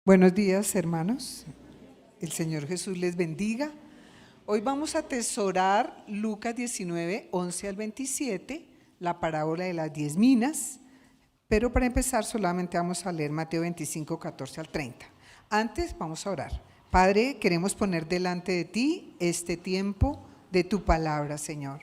Buenos días, hermanos. El Señor Jesús les bendiga. Hoy vamos a atesorar Lucas 19, 11 al 27, la parábola de las 10 minas, pero para empezar solamente vamos a leer Mateo 25, 14 al 30. Antes vamos a orar. Padre, queremos poner delante de ti este tiempo de tu palabra, Señor.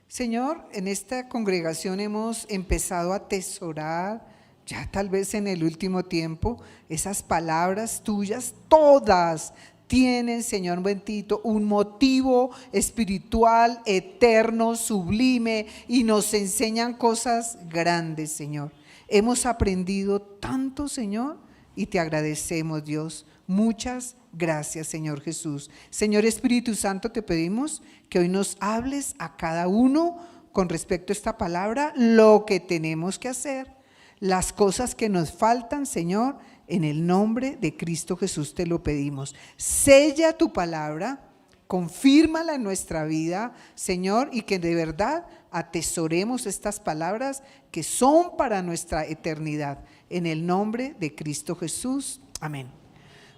Señor, en esta congregación hemos empezado a atesorar, ya tal vez en el último tiempo, esas palabras tuyas, todas tienen, Señor bendito, un motivo espiritual, eterno, sublime, y nos enseñan cosas grandes, Señor. Hemos aprendido tanto, Señor, y te agradecemos, Dios. Muchas gracias, Señor Jesús. Señor Espíritu Santo, te pedimos que hoy nos hables a cada uno con respecto a esta palabra, lo que tenemos que hacer, las cosas que nos faltan, Señor, en el nombre de Cristo Jesús te lo pedimos. Sella tu palabra, confírmala en nuestra vida, Señor, y que de verdad atesoremos estas palabras que son para nuestra eternidad. En el nombre de Cristo Jesús. Amén.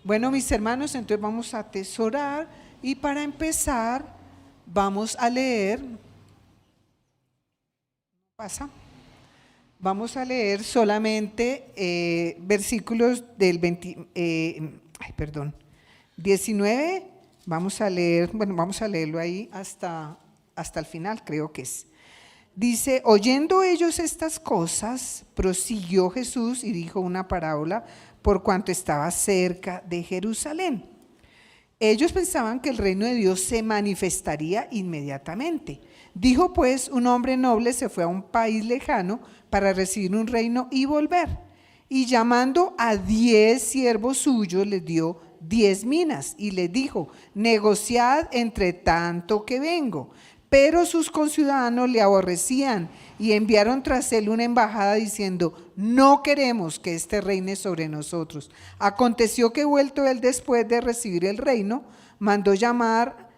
Bueno, mis hermanos, entonces vamos a atesorar y para empezar vamos a leer, vamos a leer solamente versículos del 19, vamos a leer, bueno, vamos a leerlo ahí hasta el final, creo que es. Dice: oyendo ellos estas cosas, prosiguió Jesús y dijo una parábola por cuanto estaba cerca de Jerusalén. Ellos pensaban que el reino de Dios se manifestaría inmediatamente. Dijo pues: un hombre noble se fue a un país lejano para recibir un reino y volver. Y llamando a 10 siervos suyos, les dio 10 minas y les dijo: negociad entre tanto que vengo. Pero sus conciudadanos le aborrecían y enviaron tras él una embajada diciendo: no queremos que éste reine sobre nosotros. Aconteció que vuelto él después de recibir el reino, mandó llamar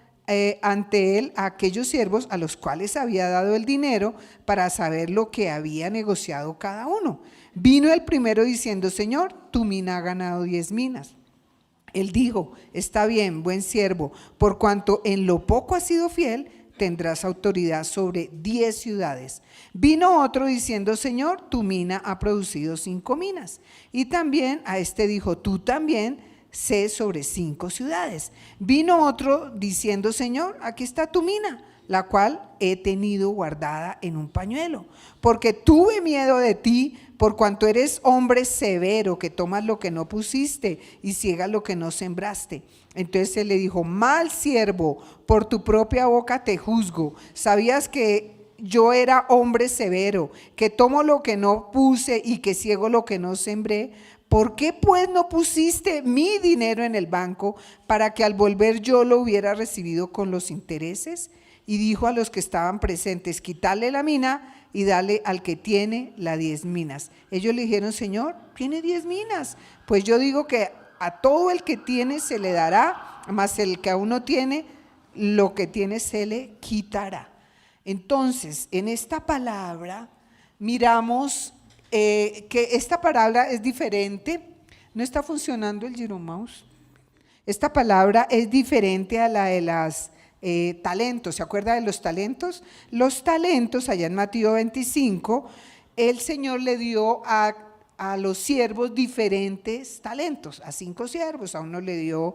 ante él a aquellos siervos a los cuales había dado el dinero para saber lo que había negociado cada uno. Vino el primero diciendo: Señor, tu mina ha ganado 10 minas. Él dijo: está bien, buen siervo, por cuanto en lo poco has sido fiel, tendrás autoridad sobre 10 ciudades. Vino otro diciendo: Señor, tu mina ha producido 5 minas. Y también a este dijo: tú también sé sobre 5 ciudades. Vino otro diciendo: Señor, aquí está tu mina, la cual he tenido guardada en un pañuelo, porque tuve miedo de ti, por cuanto eres hombre severo, que tomas lo que no pusiste y ciegas lo que no sembraste. Entonces él le dijo: mal siervo, por tu propia boca te juzgo. ¿Sabías que yo era hombre severo, que tomo lo que no puse y que ciego lo que no sembré? ¿Por qué pues no pusiste mi dinero en el banco para que al volver yo lo hubiera recibido con los intereses? Y dijo a los que estaban presentes: quitadle la mina y dale al que tiene las 10 minas. Ellos le dijeron: Señor, tiene 10 minas. Pues yo digo que a todo el que tiene se le dará, mas el que aún no tiene, lo que tiene se le quitará. Entonces, en esta palabra miramos que esta palabra es diferente. No está funcionando el Giro Mouse. Esta palabra es diferente a la de las talentos. ¿Se acuerda de los talentos? Los talentos, allá en Mateo 25, el Señor le dio a los siervos diferentes talentos, a 5 siervos, a uno le dio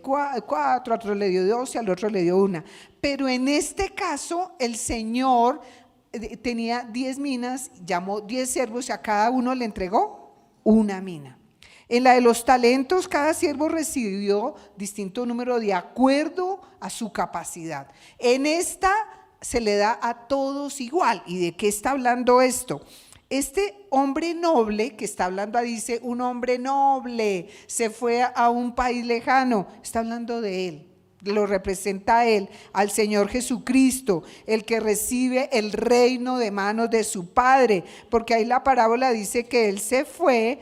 4, a otro le dio 12, al otro le dio 1. Pero en este caso el Señor tenía 10 minas, llamó 10 siervos y a cada uno le entregó una mina. En la de los talentos, cada siervo recibió distinto número de acuerdo a su capacidad. En esta se le da a todos igual. ¿Y de qué está hablando esto? Este hombre noble que está hablando, dice: un hombre noble se fue a un país lejano. Está hablando de él, lo representa a él, al Señor Jesucristo, el que recibe el reino de manos de su Padre, porque ahí la parábola dice que él se fue,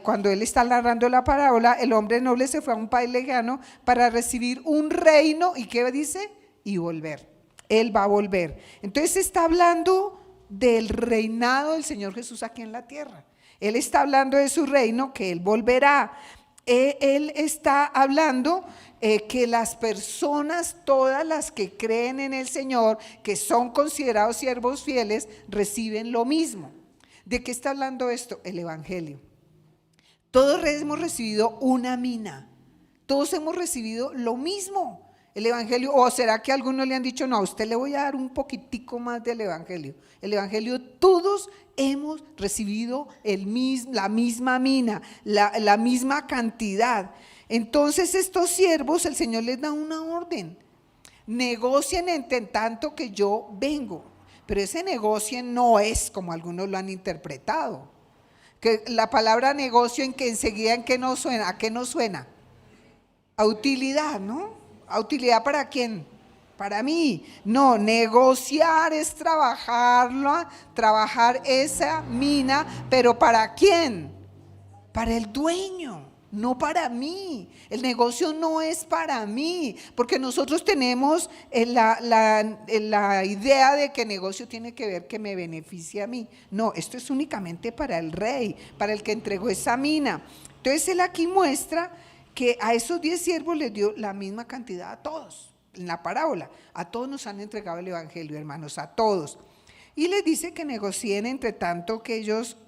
cuando él está narrando la parábola, el hombre noble se fue a un país lejano para recibir un reino. ¿Y qué dice? Y volver. Él va a volver. Entonces está hablando del reinado del Señor Jesús aquí en la tierra. Él está hablando de su reino, que Él volverá. Él está hablando que las personas, todas las que creen en el Señor, que son considerados siervos fieles, reciben lo mismo. ¿De qué está hablando esto? El Evangelio. Todos hemos recibido una mina, todos hemos recibido lo mismo, el Evangelio. ¿O será que a algunos le han dicho, no, a usted le voy a dar un poquitico más del Evangelio? El Evangelio, todos hemos recibido la misma mina, la misma cantidad. Entonces estos siervos, el Señor les da una orden: negocien entre tanto que yo vengo. Pero ese negocien no es como algunos lo han interpretado, que la palabra negocio en que enseguida ¿en qué no suena? ¿A qué no suena? A utilidad, ¿no? ¿A utilidad para quién? Para mí. No, negociar es trabajar esa mina, pero ¿para quién? Para el dueño, no para mí. El negocio no es para mí, porque nosotros tenemos la idea de que negocio tiene que ver que me beneficie a mí. No, esto es únicamente para el rey, para el que entregó esa mina. Entonces él aquí muestra que a esos 10 siervos les dio la misma cantidad a todos. En la parábola, a todos nos han entregado el Evangelio, hermanos, a todos. Y les dice que negocien entre tanto que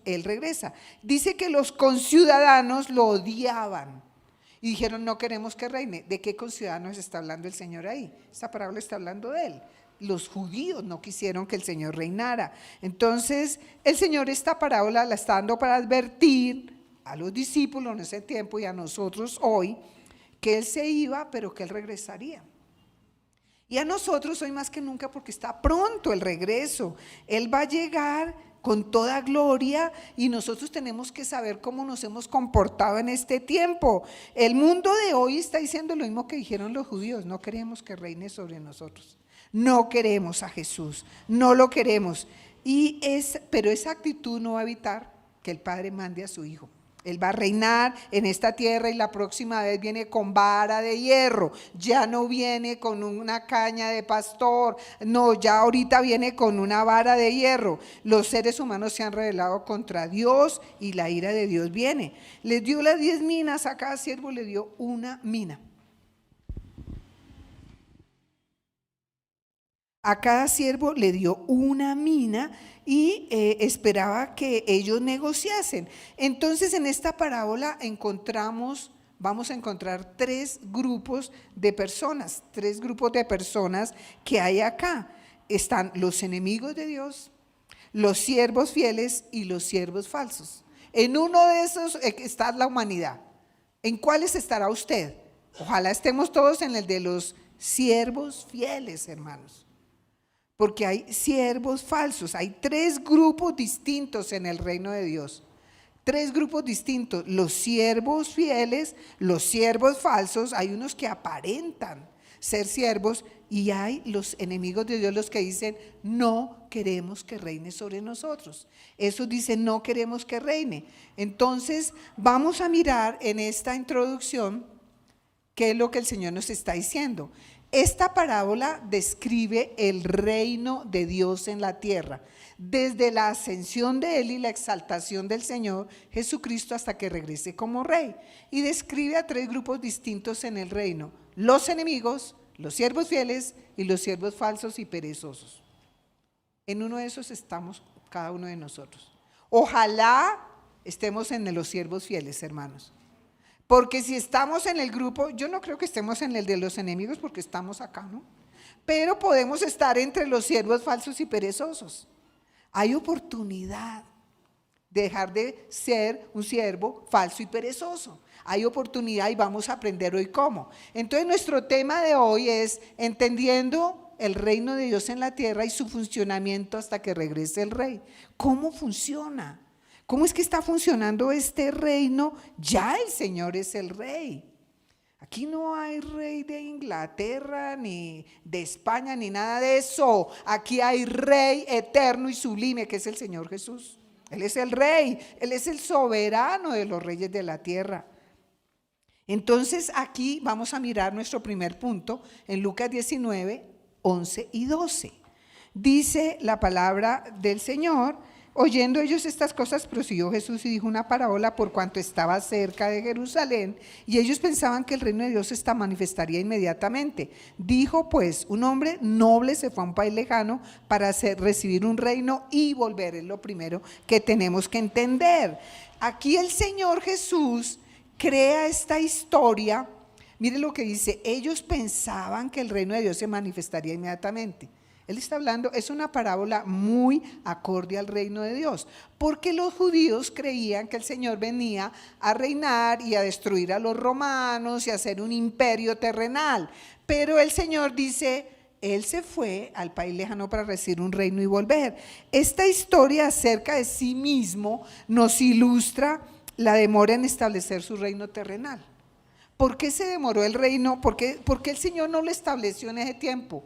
él regresa. Dice que los conciudadanos lo odiaban y dijeron, no queremos que reine. ¿De qué conciudadanos está hablando el Señor ahí? Esta parábola está hablando de él. Los judíos no quisieron que el Señor reinara. Entonces el Señor esta parábola la está dando para advertir a los discípulos en ese tiempo y a nosotros hoy, que Él se iba, pero que Él regresaría. Y a nosotros hoy más que nunca, porque está pronto el regreso. Él va a llegar con toda gloria y nosotros tenemos que saber cómo nos hemos comportado en este tiempo. El mundo de hoy está diciendo lo mismo que dijeron los judíos: no queremos que reine sobre nosotros, no queremos a Jesús, no lo queremos. Pero esa actitud no va a evitar que el Padre mande a su Hijo. Él va a reinar en esta tierra y la próxima vez viene con vara de hierro, ya no viene con una caña de pastor, no, ya ahorita viene con una vara de hierro. Los seres humanos se han rebelado contra Dios y la ira de Dios viene. Les dio las 10 minas, a cada siervo le dio una mina. A cada siervo le dio una mina y esperaba que ellos negociasen. Entonces en esta parábola vamos a encontrar 3 grupos de personas, 3 grupos de personas que hay acá. Están los enemigos de Dios, los siervos fieles y los siervos falsos. En uno de esos está la humanidad. ¿En cuáles estará usted? Ojalá estemos todos en el de los siervos fieles, hermanos. Porque hay siervos falsos, hay 3 grupos distintos en el reino de Dios. 3 grupos distintos: los siervos fieles, los siervos falsos. Hay unos que aparentan ser siervos y hay los enemigos de Dios, los que dicen no queremos que reine sobre nosotros. Esos dicen no queremos que reine. Entonces vamos a mirar en esta introducción qué es lo que el Señor nos está diciendo. Esta parábola describe el reino de Dios en la tierra, desde la ascensión de Él y la exaltación del Señor Jesucristo hasta que regrese como Rey. Y describe a 3 grupos distintos en el reino: los enemigos, los siervos fieles y los siervos falsos y perezosos. En uno de esos estamos cada uno de nosotros. Ojalá estemos en los siervos fieles, hermanos. Porque si estamos en el grupo, yo no creo que estemos en el de los enemigos porque estamos acá, ¿no? Pero podemos estar entre los siervos falsos y perezosos. Hay oportunidad de dejar de ser un siervo falso y perezoso. Hay oportunidad y vamos a aprender hoy cómo. Entonces nuestro tema de hoy es entendiendo el reino de Dios en la tierra y su funcionamiento hasta que regrese el Rey. ¿Cómo funciona? ¿Cómo es que está funcionando este reino? Ya el Señor es el Rey. Aquí no hay rey de Inglaterra, ni de España, ni nada de eso. Aquí hay Rey eterno y sublime, que es el Señor Jesús. Él es el Rey, Él es el soberano de los reyes de la tierra. Entonces aquí vamos a mirar nuestro primer punto en Lucas 19, 11 y 12. Dice la palabra del Señor: Oyendo ellos estas cosas, prosiguió Jesús y dijo una parábola por cuanto estaba cerca de Jerusalén, y ellos pensaban que el reino de Dios se manifestaría inmediatamente. Dijo pues, un hombre noble se fue a un país lejano para recibir un reino y volver. Es lo primero que tenemos que entender. Aquí el Señor Jesús crea esta historia. Mire lo que dice, ellos pensaban que el reino de Dios se manifestaría inmediatamente. Él está hablando, es una parábola muy acorde al reino de Dios, porque los judíos creían que el Señor venía a reinar y a destruir a los romanos y a hacer un imperio terrenal. Pero el Señor dice, Él se fue al país lejano para recibir un reino y volver. Esta historia acerca de sí mismo nos ilustra la demora en establecer su reino terrenal. ¿Por qué se demoró el reino? ¿Por qué el Señor no lo estableció en ese tiempo?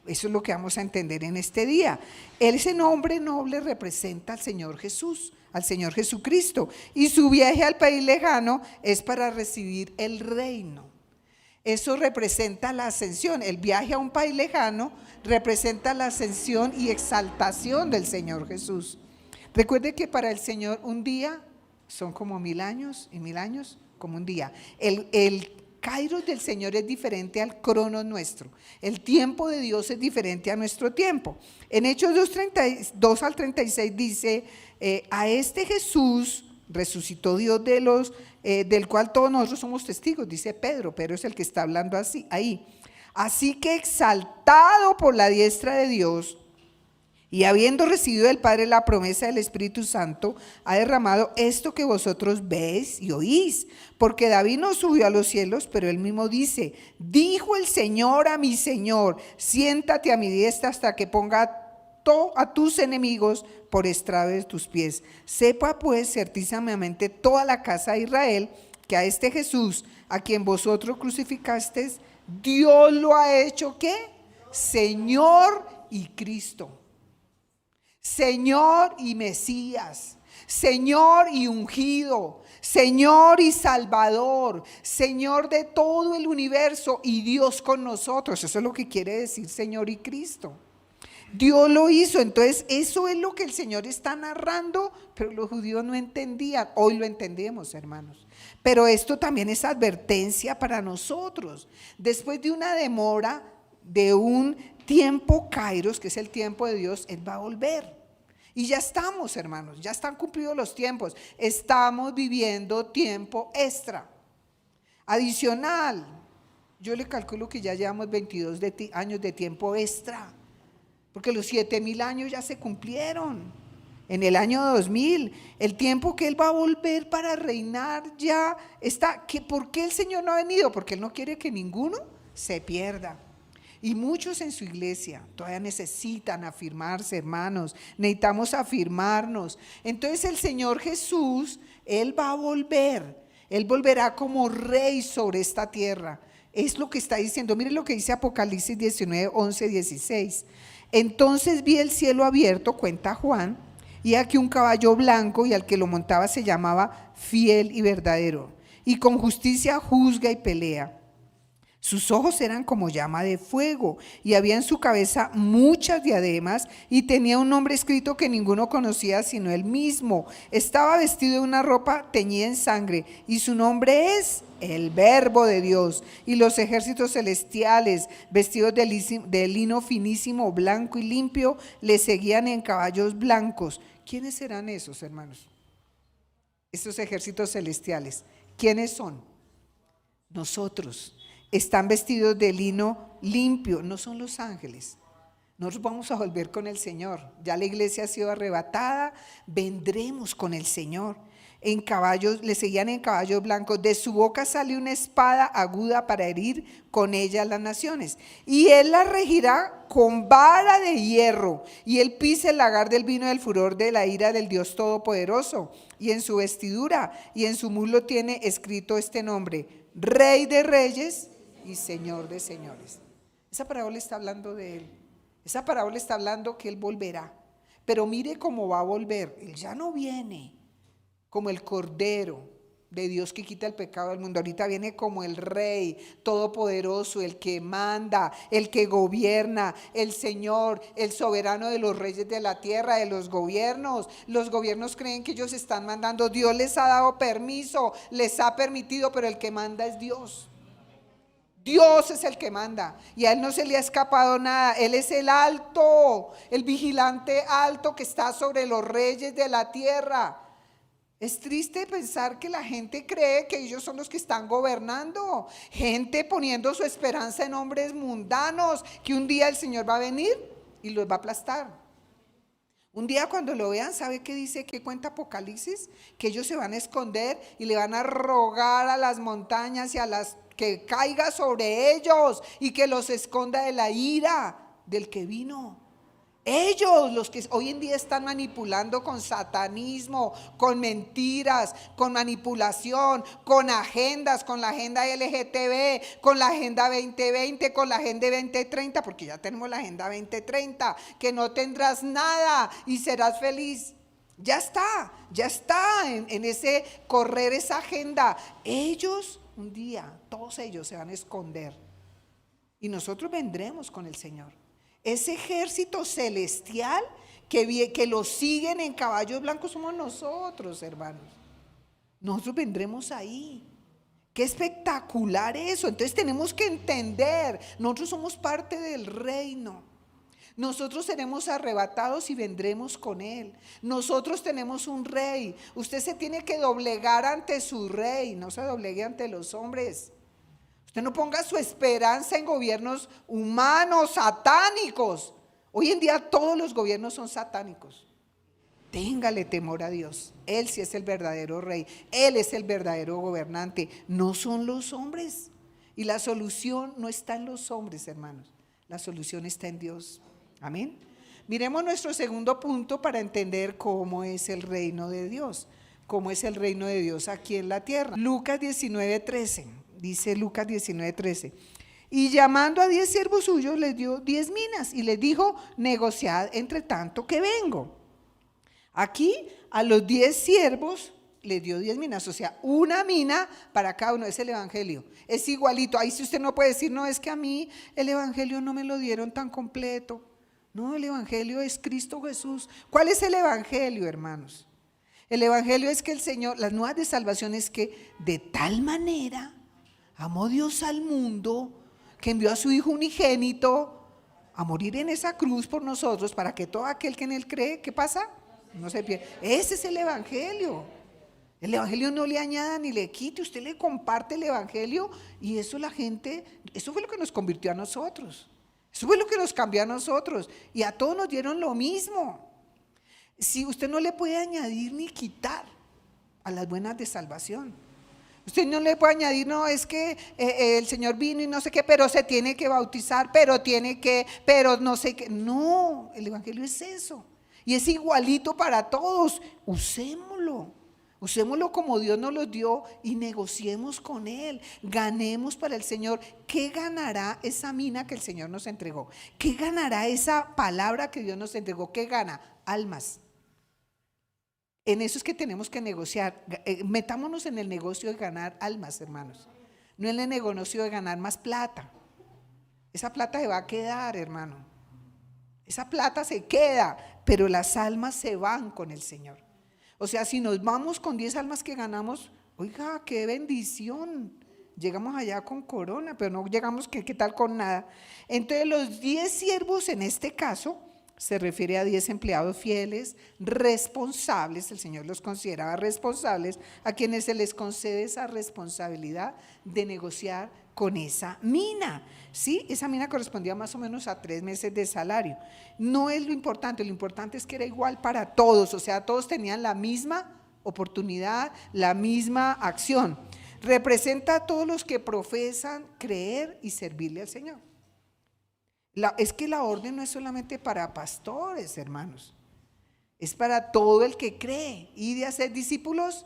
Eso es lo que vamos a entender en este día. Ese nombre noble representa al Señor Jesús, al Señor Jesucristo, y su viaje al país lejano es para recibir el reino. Eso representa la ascensión. El viaje a un país lejano representa la ascensión y exaltación del Señor Jesús. Recuerde que para el Señor un día son como 1000 años y 1000 años como un día. El Kairos del Señor es diferente al cronos nuestro. El tiempo de Dios es diferente a nuestro tiempo. En Hechos 2 al 36 dice, a este Jesús resucitó Dios del cual todos nosotros somos testigos, dice Pedro es el que está hablando así, ahí. Así que exaltado por la diestra de Dios, y habiendo recibido del Padre la promesa del Espíritu Santo, ha derramado esto que vosotros veis y oís. Porque David no subió a los cielos, pero él mismo dice, dijo el Señor a mi Señor, siéntate a mi diestra hasta que ponga a tus enemigos por estrado de tus pies. Sepa pues certísimamente toda la casa de Israel, que a este Jesús, a quien vosotros crucificasteis, Dios lo ha hecho, ¿qué? Señor y Cristo. Señor y Mesías, Señor y ungido, Señor y Salvador, Señor de todo el universo y Dios con nosotros. Eso es lo que quiere decir Señor y Cristo. Dios lo hizo, entonces eso es lo que el Señor está narrando, pero los judíos no entendían. Hoy lo entendemos, hermanos. Pero esto también es advertencia para nosotros. Después de una demora, de un tiempo kairos, que es el tiempo de Dios, Él va a volver. Y ya estamos, hermanos, ya están cumplidos los tiempos. Estamos viviendo tiempo extra, adicional. Yo le calculo que ya llevamos 22 años de tiempo extra, porque los 7000 años ya se cumplieron. En el año 2000, el tiempo que Él va a volver para reinar ya está. ¿Por qué el Señor no ha venido? Porque Él no quiere que ninguno se pierda. Y muchos en su iglesia todavía necesitan afirmarse, hermanos. Necesitamos afirmarnos. Entonces el Señor Jesús, Él va a volver. Él volverá como rey sobre esta tierra. Es lo que está diciendo. Miren lo que dice Apocalipsis 19, 11, 16. Entonces vi el cielo abierto, cuenta Juan, y aquí un caballo blanco, y al que lo montaba se llamaba Fiel y Verdadero, y con justicia juzga y pelea. Sus ojos eran como llama de fuego, y había en su cabeza muchas diademas, y tenía un nombre escrito que ninguno conocía sino él mismo. Estaba vestido de una ropa teñida en sangre, y su nombre es el Verbo de Dios. Y los ejércitos celestiales, vestidos de lino finísimo, blanco y limpio, le seguían en caballos blancos. ¿Quiénes serán esos, hermanos? Estos ejércitos celestiales, ¿quiénes son? Nosotros. Están vestidos de lino limpio, no son los ángeles. Nosotros vamos a volver con el Señor. Ya la iglesia ha sido arrebatada, vendremos con el Señor. En caballos, le seguían en caballos blancos. De su boca sale una espada aguda para herir con ella a las naciones. Y Él la regirá con vara de hierro. Y Él pisa el lagar del vino del furor de la ira del Dios Todopoderoso. Y en su vestidura y en su muslo tiene escrito este nombre: Rey de Reyes y Señor de señores. Esa parábola está hablando de Él. Esa parábola está hablando que Él volverá. Pero mire cómo va a volver. Él ya no viene como el Cordero. de Dios que quita el pecado del mundo. Ahorita viene como el Rey todopoderoso, el que manda, el que gobierna, el Señor, el soberano de los reyes de la tierra, de los gobiernos. Los gobiernos creen que ellos están mandando. Dios les ha dado permiso, les ha permitido, pero el que manda es Dios. Dios es el que manda y a Él no se le ha escapado nada. Él es el alto, el vigilante alto que está sobre los reyes de la tierra. Es triste pensar que la gente cree que ellos son los que están gobernando. Gente poniendo su esperanza en hombres mundanos, que un día el Señor va a venir y los va a aplastar. Un día cuando lo vean, ¿sabe qué dice? ¿Qué cuenta Apocalipsis? Que ellos se van a esconder y le van a rogar a las montañas y a las que caiga sobre ellos y que los esconda de la ira del que vino. Ellos, los que hoy en día están manipulando con satanismo, con mentiras, con manipulación, con agendas, con la agenda LGTB, con la agenda 2020, con la agenda 2030, porque ya tenemos la agenda 2030, que no tendrás nada y serás feliz. Ya está en ese correr esa agenda. Ellos un día, todos ellos se van a esconder y nosotros vendremos con el Señor. Ese ejército celestial que los siguen en caballos blancos somos nosotros, hermanos. Nosotros vendremos ahí. Qué espectacular eso. Entonces tenemos que entender, nosotros somos parte del reino. Nosotros seremos arrebatados y vendremos con Él. Nosotros tenemos un rey. Usted se tiene que doblegar ante su rey, no se doblegue ante los hombres. Usted no ponga su esperanza en gobiernos humanos, satánicos. Hoy en día todos los gobiernos son satánicos. Téngale temor a Dios. Él sí es el verdadero rey. Él es el verdadero gobernante. No son los hombres. Y la solución no está en los hombres, hermanos. La solución está en Dios. Amén. Miremos nuestro segundo punto para entender cómo es el reino de Dios. Cómo es el reino de Dios aquí en la tierra. Lucas 19:13. Dice Lucas 19:13. Y llamando a 10 siervos suyos les dio 10 minas y les dijo: negociad entre tanto que vengo. Aquí a los 10 siervos les dio 10 minas, o sea, una mina para cada uno. Es el evangelio, es igualito. Ahí si usted no puede decir, no, es que a mí el evangelio no me lo dieron tan completo. No, el evangelio es Cristo Jesús. ¿Cuál es el evangelio, hermanos? El evangelio es que el Señor, las nuevas de salvación es que de tal manera amó Dios al mundo que envió a su Hijo unigénito a morir en esa cruz por nosotros, para que todo aquel que en Él cree, ¿qué pasa? No se pierda. Ese es el evangelio. El evangelio no le añada ni le quite. Usted le comparte el evangelio y eso la gente, eso fue lo que nos convirtió a nosotros. Eso fue lo que nos cambió a nosotros. Y a todos nos dieron lo mismo. Si usted no le puede añadir ni quitar a las buenas de salvación. Usted no le puede añadir, no, es que el Señor vino y no sé qué, pero se tiene que bautizar, pero no sé qué. No, el evangelio es eso. Y es igualito para todos. Usémoslo como Dios nos lo dio y negociemos con Él. Ganemos para el Señor. ¿Qué ganará esa mina que el Señor nos entregó? ¿Qué ganará esa palabra que Dios nos entregó? ¿Qué gana? Almas. En eso es que tenemos que negociar. Metámonos en el negocio de ganar almas, hermanos. No en el negocio de ganar más plata. Esa plata se va a quedar, hermano. Esa plata se queda, pero las almas se van con el Señor. O sea, si nos vamos con 10 almas que ganamos, oiga, qué bendición. Llegamos allá con corona, pero no llegamos, ¿qué tal con nada? Entonces los 10 siervos en este caso se refiere a 10 empleados fieles, responsables. El Señor los consideraba responsables, a quienes se les concede esa responsabilidad de negociar con esa mina. Sí, esa mina correspondía más o menos a 3 meses de salario. No es lo importante es que era igual para todos, o sea, todos tenían la misma oportunidad, la misma acción. Representa a todos los que profesan creer y servirle al Señor. Es que la orden no es solamente para pastores, hermanos, es para todo el que cree y de hacer discípulos.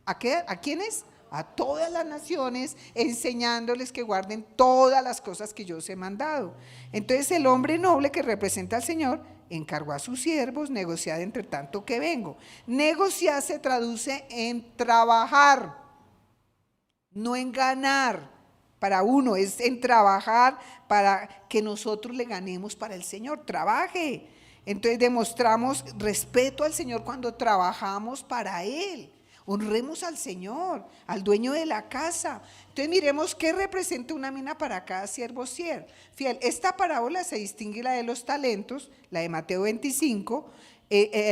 ¿A qué? ¿A quiénes? A todas las naciones, enseñándoles que guarden todas las cosas que yo os he mandado. Entonces el hombre noble que representa al Señor encargó a sus siervos negociar entre tanto que vengo. Negociar se traduce en trabajar. no en ganar para uno, es en trabajar para que nosotros le ganemos para el Señor. Trabaje. Entonces demostramos respeto al Señor cuando trabajamos para Él. Honremos al Señor, al dueño de la casa. Entonces miremos qué representa una mina para cada siervo fiel. Esta parábola se distingue la de los talentos, la de Mateo 25.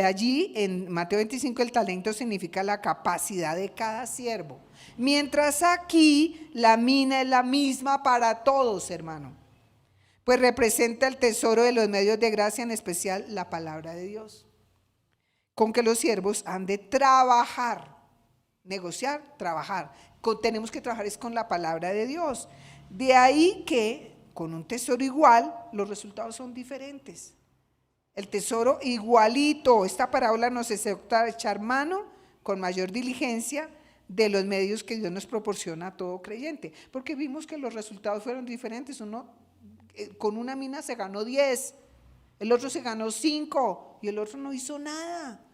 Allí en Mateo 25 el talento significa la capacidad de cada siervo. Mientras aquí la mina es la misma para todos, hermano. Pues representa el tesoro de los medios de gracia, en especial la palabra de Dios. Con que los siervos han de trabajar. Negociar, trabajar. Tenemos que trabajar es con la palabra de Dios. De ahí que con un tesoro igual los resultados son diferentes. El tesoro igualito. Esta parábola nos exhorta a echar mano con mayor diligencia de los medios que Dios nos proporciona a todo creyente. Porque vimos que los resultados fueron diferentes. Uno con una mina se ganó 10, el otro se ganó 5 y el otro no hizo nada.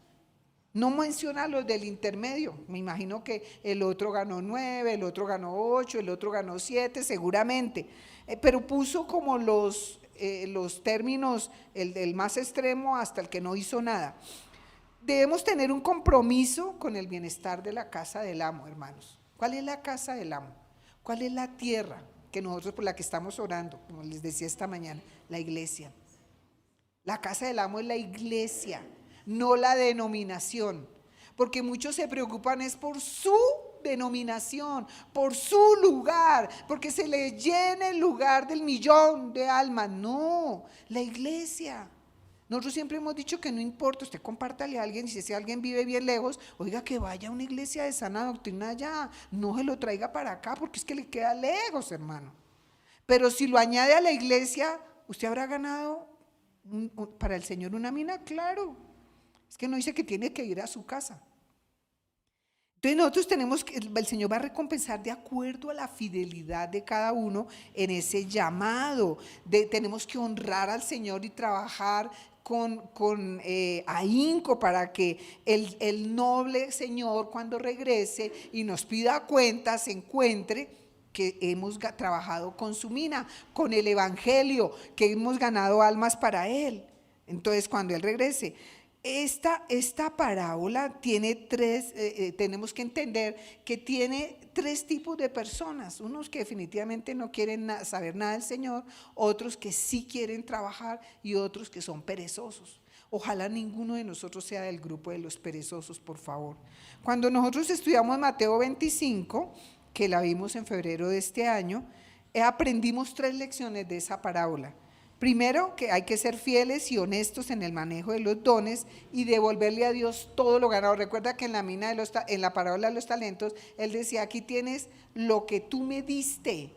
No menciona los del intermedio, me imagino que el otro ganó 9, el otro ganó 8, el otro ganó 7 seguramente, pero puso como los términos, el del más extremo hasta el que no hizo nada. Debemos tener un compromiso con el bienestar de la casa del amo, hermanos. ¿Cuál es la casa del amo? ¿Cuál es la tierra que nosotros por la que estamos orando? Como les decía esta mañana, la iglesia. La casa del amo es la iglesia, no la denominación, porque muchos se preocupan es por su denominación, por su lugar, porque se le llene el lugar del millón de almas. No, la iglesia. Nosotros siempre hemos dicho que no importa, usted compártale a alguien, y si alguien vive bien lejos, oiga, que vaya a una iglesia de sana doctrina allá, no se lo traiga para acá porque es que le queda lejos, hermano. Pero si lo añade a la iglesia, usted habrá ganado para el Señor una mina, claro. Es que no dice que tiene que ir a su casa. Entonces nosotros tenemos que, el Señor va a recompensar de acuerdo a la fidelidad de cada uno en ese llamado. Tenemos que honrar al Señor y trabajar con ahínco para que el noble Señor cuando regrese y nos pida cuentas se encuentre que hemos trabajado con su mina, con el evangelio, que hemos ganado almas para Él. Entonces cuando Él regrese, esta parábola tiene tenemos que entender que tiene 3 tipos de personas, unos que definitivamente no quieren saber nada del Señor, otros que sí quieren trabajar y otros que son perezosos. Ojalá ninguno de nosotros sea del grupo de los perezosos, por favor. Cuando nosotros estudiamos Mateo 25, que la vimos en febrero de este año, aprendimos 3 lecciones de esa parábola. Primero, que hay que ser fieles y honestos en el manejo de los dones y devolverle a Dios todo lo ganado. Recuerda que en la parábola de los talentos, Él decía, aquí tienes lo que tú me diste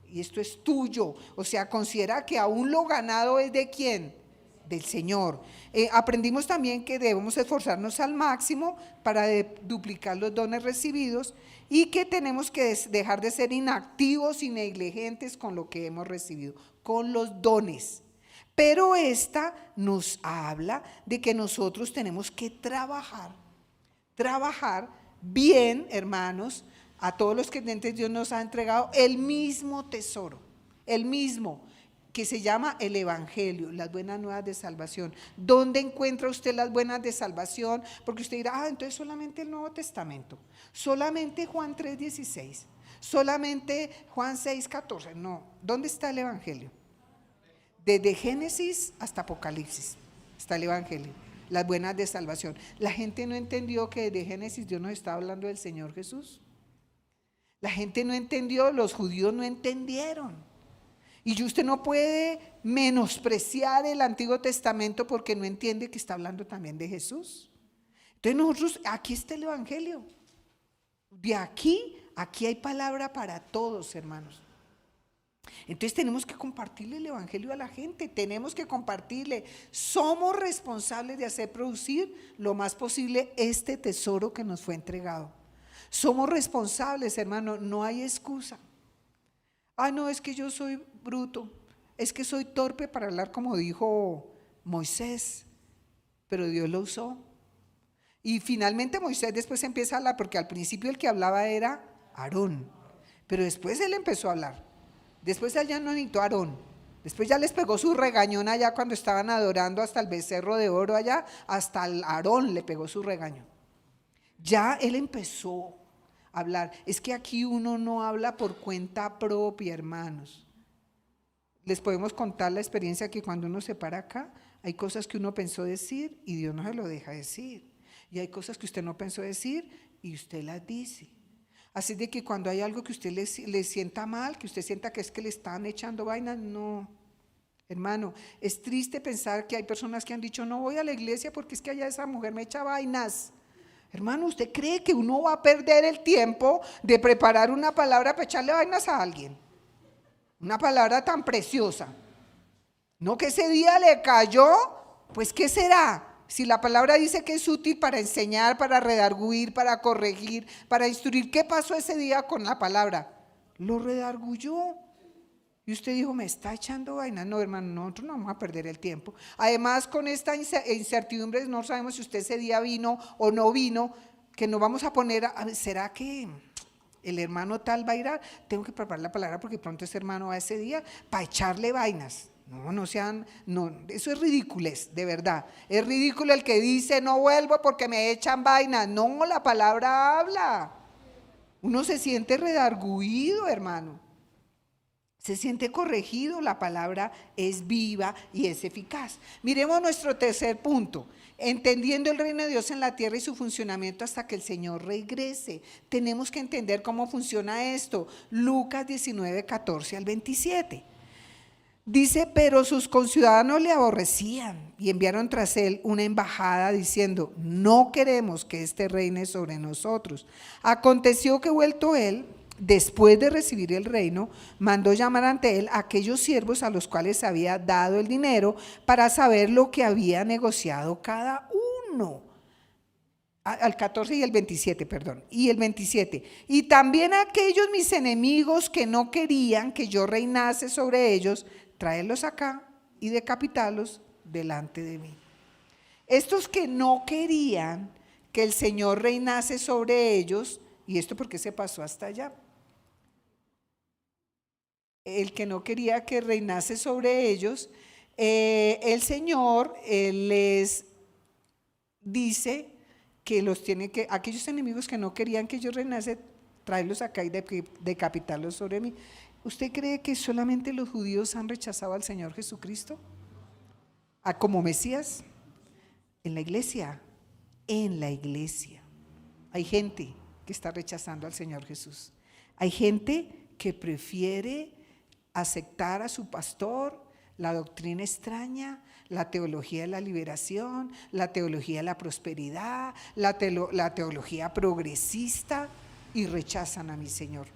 y esto es tuyo. O sea, considera que aún lo ganado es ¿de quién? Del Señor. Aprendimos también que debemos esforzarnos al máximo para duplicar los dones recibidos y que tenemos que dejar de ser inactivos y negligentes con lo que hemos recibido, con los dones. Pero esta nos habla de que nosotros tenemos que trabajar bien, hermanos, a todos los creyentes. Dios nos ha entregado el mismo tesoro, el mismo, que se llama el evangelio, las buenas nuevas de salvación. ¿Dónde encuentra usted las buenas de salvación? Porque usted dirá, entonces solamente el Nuevo Testamento, solamente Juan 3:16, solamente Juan 6:14. No, ¿dónde está el evangelio? Desde Génesis hasta Apocalipsis está el evangelio, las buenas de salvación. La gente no entendió que desde Génesis Dios nos estaba hablando del Señor Jesús. La gente no entendió, los judíos no entendieron. Y usted no puede menospreciar el Antiguo Testamento porque no entiende que está hablando también de Jesús. Entonces nosotros, aquí está el evangelio. De aquí hay palabra para todos, hermanos. Entonces tenemos que compartirle el evangelio a la gente, tenemos que compartirle. Somos responsables de hacer producir lo más posible este tesoro que nos fue entregado. Somos responsables, hermano, no hay excusa. No, es que yo soy bruto, es que soy torpe para hablar como dijo Moisés, pero Dios lo usó. Y finalmente Moisés después empieza a hablar, porque al principio el que hablaba era Aarón. Pero después él empezó a hablar. Después él ya no necesitó a Aarón. Después ya les pegó su regañón allá cuando estaban adorando hasta el becerro de oro allá, hasta el Aarón le pegó su regaño. Ya él empezó a hablar. Es que aquí uno no habla por cuenta propia, hermanos. Les podemos contar la experiencia que cuando uno se para acá, hay cosas que uno pensó decir y Dios no se lo deja decir. Y hay cosas que usted no pensó decir y usted las dice. Así de que cuando hay algo que usted le sienta mal, que usted sienta que es que le están echando vainas, no. Hermano, es triste pensar que hay personas que han dicho, no voy a la iglesia porque es que allá esa mujer me echa vainas. Hermano, ¿usted cree que uno va a perder el tiempo de preparar una palabra para echarle vainas a alguien? Una palabra tan preciosa. No, que ese día le cayó, pues ¿qué será? Si la palabra dice que es útil para enseñar, para redarguir, para corregir, para instruir, ¿qué pasó ese día con la palabra? Lo redarguyó. Y usted dijo, me está echando vaina. No, hermano, nosotros no vamos a perder el tiempo. Además, con esta incertidumbre, no sabemos si usted ese día vino o no vino, que nos vamos a poner, ¿será que el hermano tal va a ir a? Tengo que preparar la palabra porque pronto ese hermano va ese día para echarle vainas. No sean, no, eso es ridiculez, de verdad. Es ridículo el que dice, no vuelvo porque me echan vainas. No, la palabra habla. Uno se siente redarguido, hermano. Se siente corregido, la palabra es viva y es eficaz. Miremos nuestro tercer punto, entendiendo el reino de Dios en la tierra y su funcionamiento hasta que el Señor regrese. Tenemos que entender cómo funciona esto. Lucas 19, 14 al 27. Dice, pero sus conciudadanos le aborrecían y enviaron tras él una embajada diciendo, no queremos que éste reine sobre nosotros. Aconteció que vuelto él, después de recibir el reino, mandó llamar ante él a aquellos siervos a los cuales había dado el dinero para saber lo que había negociado cada uno. Al 14 y el 27, perdón, y el 27. Y también a aquellos mis enemigos que no querían que yo reinase sobre ellos, traerlos acá y decapitarlos delante de mí. Estos que no querían que el Señor reinase sobre ellos, ¿y esto por qué se pasó hasta allá? El que no quería que reinase sobre ellos, el Señor les dice que los tiene que, aquellos enemigos que no querían que yo reinase, traerlos acá y decapitarlos sobre mí. ¿Usted cree que solamente los judíos han rechazado al Señor Jesucristo como Mesías? En la iglesia hay gente que está rechazando al Señor Jesús. Hay gente que prefiere aceptar a su pastor, la doctrina extraña, la teología de la liberación, la teología de la prosperidad, la teología progresista, y rechazan a mi Señor.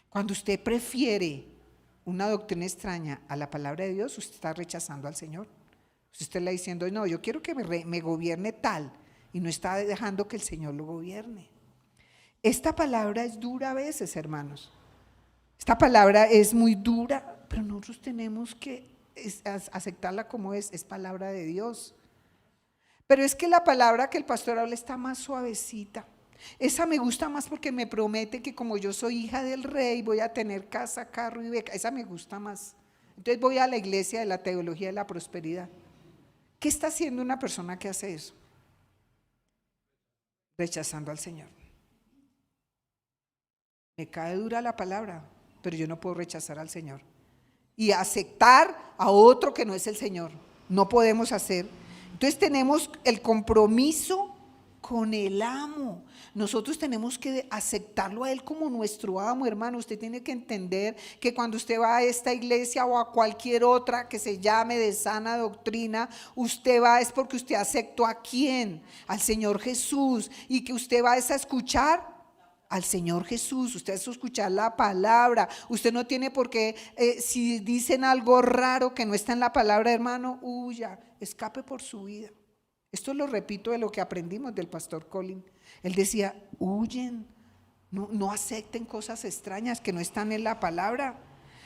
Cuando usted prefiere una doctrina extraña a la palabra de Dios, usted está rechazando al Señor. Usted está diciendo, no, yo quiero que me gobierne tal, y no está dejando que el Señor lo gobierne. Esta palabra es dura a veces, hermanos. Esta palabra es muy dura, pero nosotros tenemos que aceptarla como es palabra de Dios. Pero es que la palabra que el pastor habla está más suavecita. Esa me gusta más porque me promete que como yo soy hija del rey voy a tener casa, carro y beca. Esa me gusta más. Entonces voy a la iglesia de la teología de la prosperidad. ¿Qué está haciendo una persona que hace eso? Rechazando al Señor. Me cae dura la palabra, pero yo no puedo rechazar al Señor y aceptar a otro que no es el Señor. No podemos hacer. Entonces tenemos el compromiso con el amo. Nosotros tenemos que aceptarlo a él como nuestro amo, hermano. Usted tiene que entender que cuando usted va a esta iglesia o a cualquier otra que se llame de sana doctrina, usted va es porque usted aceptó a quién, al Señor Jesús, y que usted va a escuchar al Señor Jesús, usted es escuchar la palabra. Usted no tiene por qué, si dicen algo raro que no está en la palabra, hermano, huya, escape por su vida. Esto lo repito de lo que aprendimos del pastor Colin. Él decía, huyen, no acepten cosas extrañas que no están en la palabra.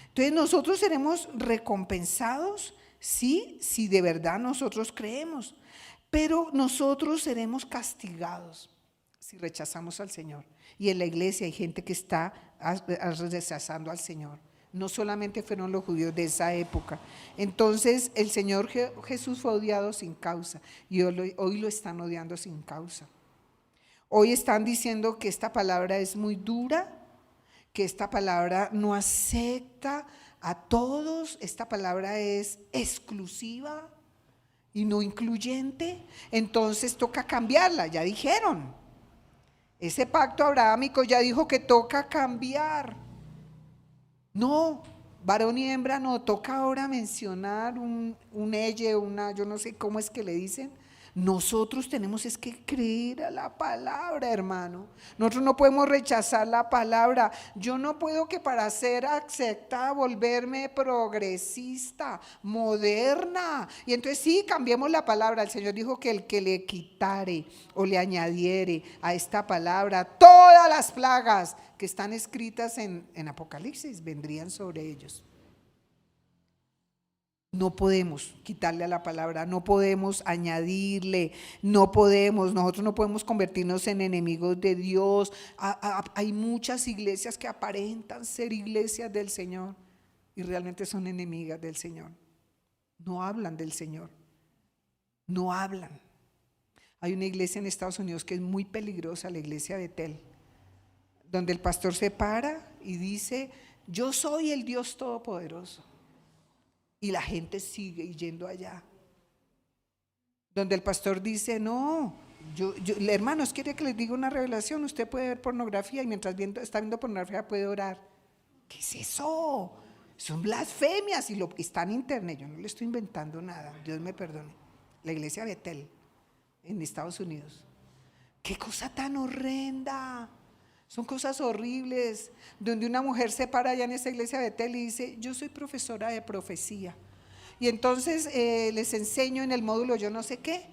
Entonces nosotros seremos recompensados, sí, si de verdad nosotros creemos, pero nosotros seremos castigados si rechazamos al Señor. Y en la iglesia hay gente que está rechazando al Señor. No solamente fueron los judíos de esa época. Entonces el Señor Jesús fue odiado sin causa y hoy lo están odiando sin causa. Hoy están diciendo que esta palabra es muy dura, que esta palabra no acepta a todos, esta palabra es exclusiva y no incluyente. Entonces toca cambiarla, ya dijeron. Ese pacto abrahámico ya dijo que toca cambiar. No, varón y hembra no, toca ahora mencionar un elle, yo no sé cómo es que le dicen. Nosotros tenemos es que creer a la palabra, hermano. Nosotros no podemos rechazar la palabra. Yo no puedo que para ser aceptada volverme progresista, moderna. Y entonces sí, cambiemos la palabra. El Señor dijo que el que le quitare o le añadiere a esta palabra todas las plagas que están escritas en Apocalipsis vendrían sobre ellos. No podemos quitarle a la palabra, no podemos añadirle, nosotros no podemos convertirnos en enemigos de Dios. Hay muchas iglesias que aparentan ser iglesias del Señor y realmente son enemigas del Señor. No hablan del Señor, no hablan. Hay una iglesia en Estados Unidos que es muy peligrosa, la iglesia de Betel, donde el pastor se para y dice: yo soy el Dios Todopoderoso. Y la gente sigue yendo allá. Donde el pastor dice: no, hermanos, ¿quiere que les diga una revelación? Usted puede ver pornografía y mientras está viendo pornografía puede orar. ¿Qué es eso? Son blasfemias y está en internet. Yo no le estoy inventando nada, Dios me perdone. La iglesia Betel en Estados Unidos. ¡Qué cosa tan horrenda! Son cosas horribles, donde una mujer se para allá en esa iglesia de Betel y dice: yo soy profesora de profecía y entonces les enseño en el módulo yo no sé qué,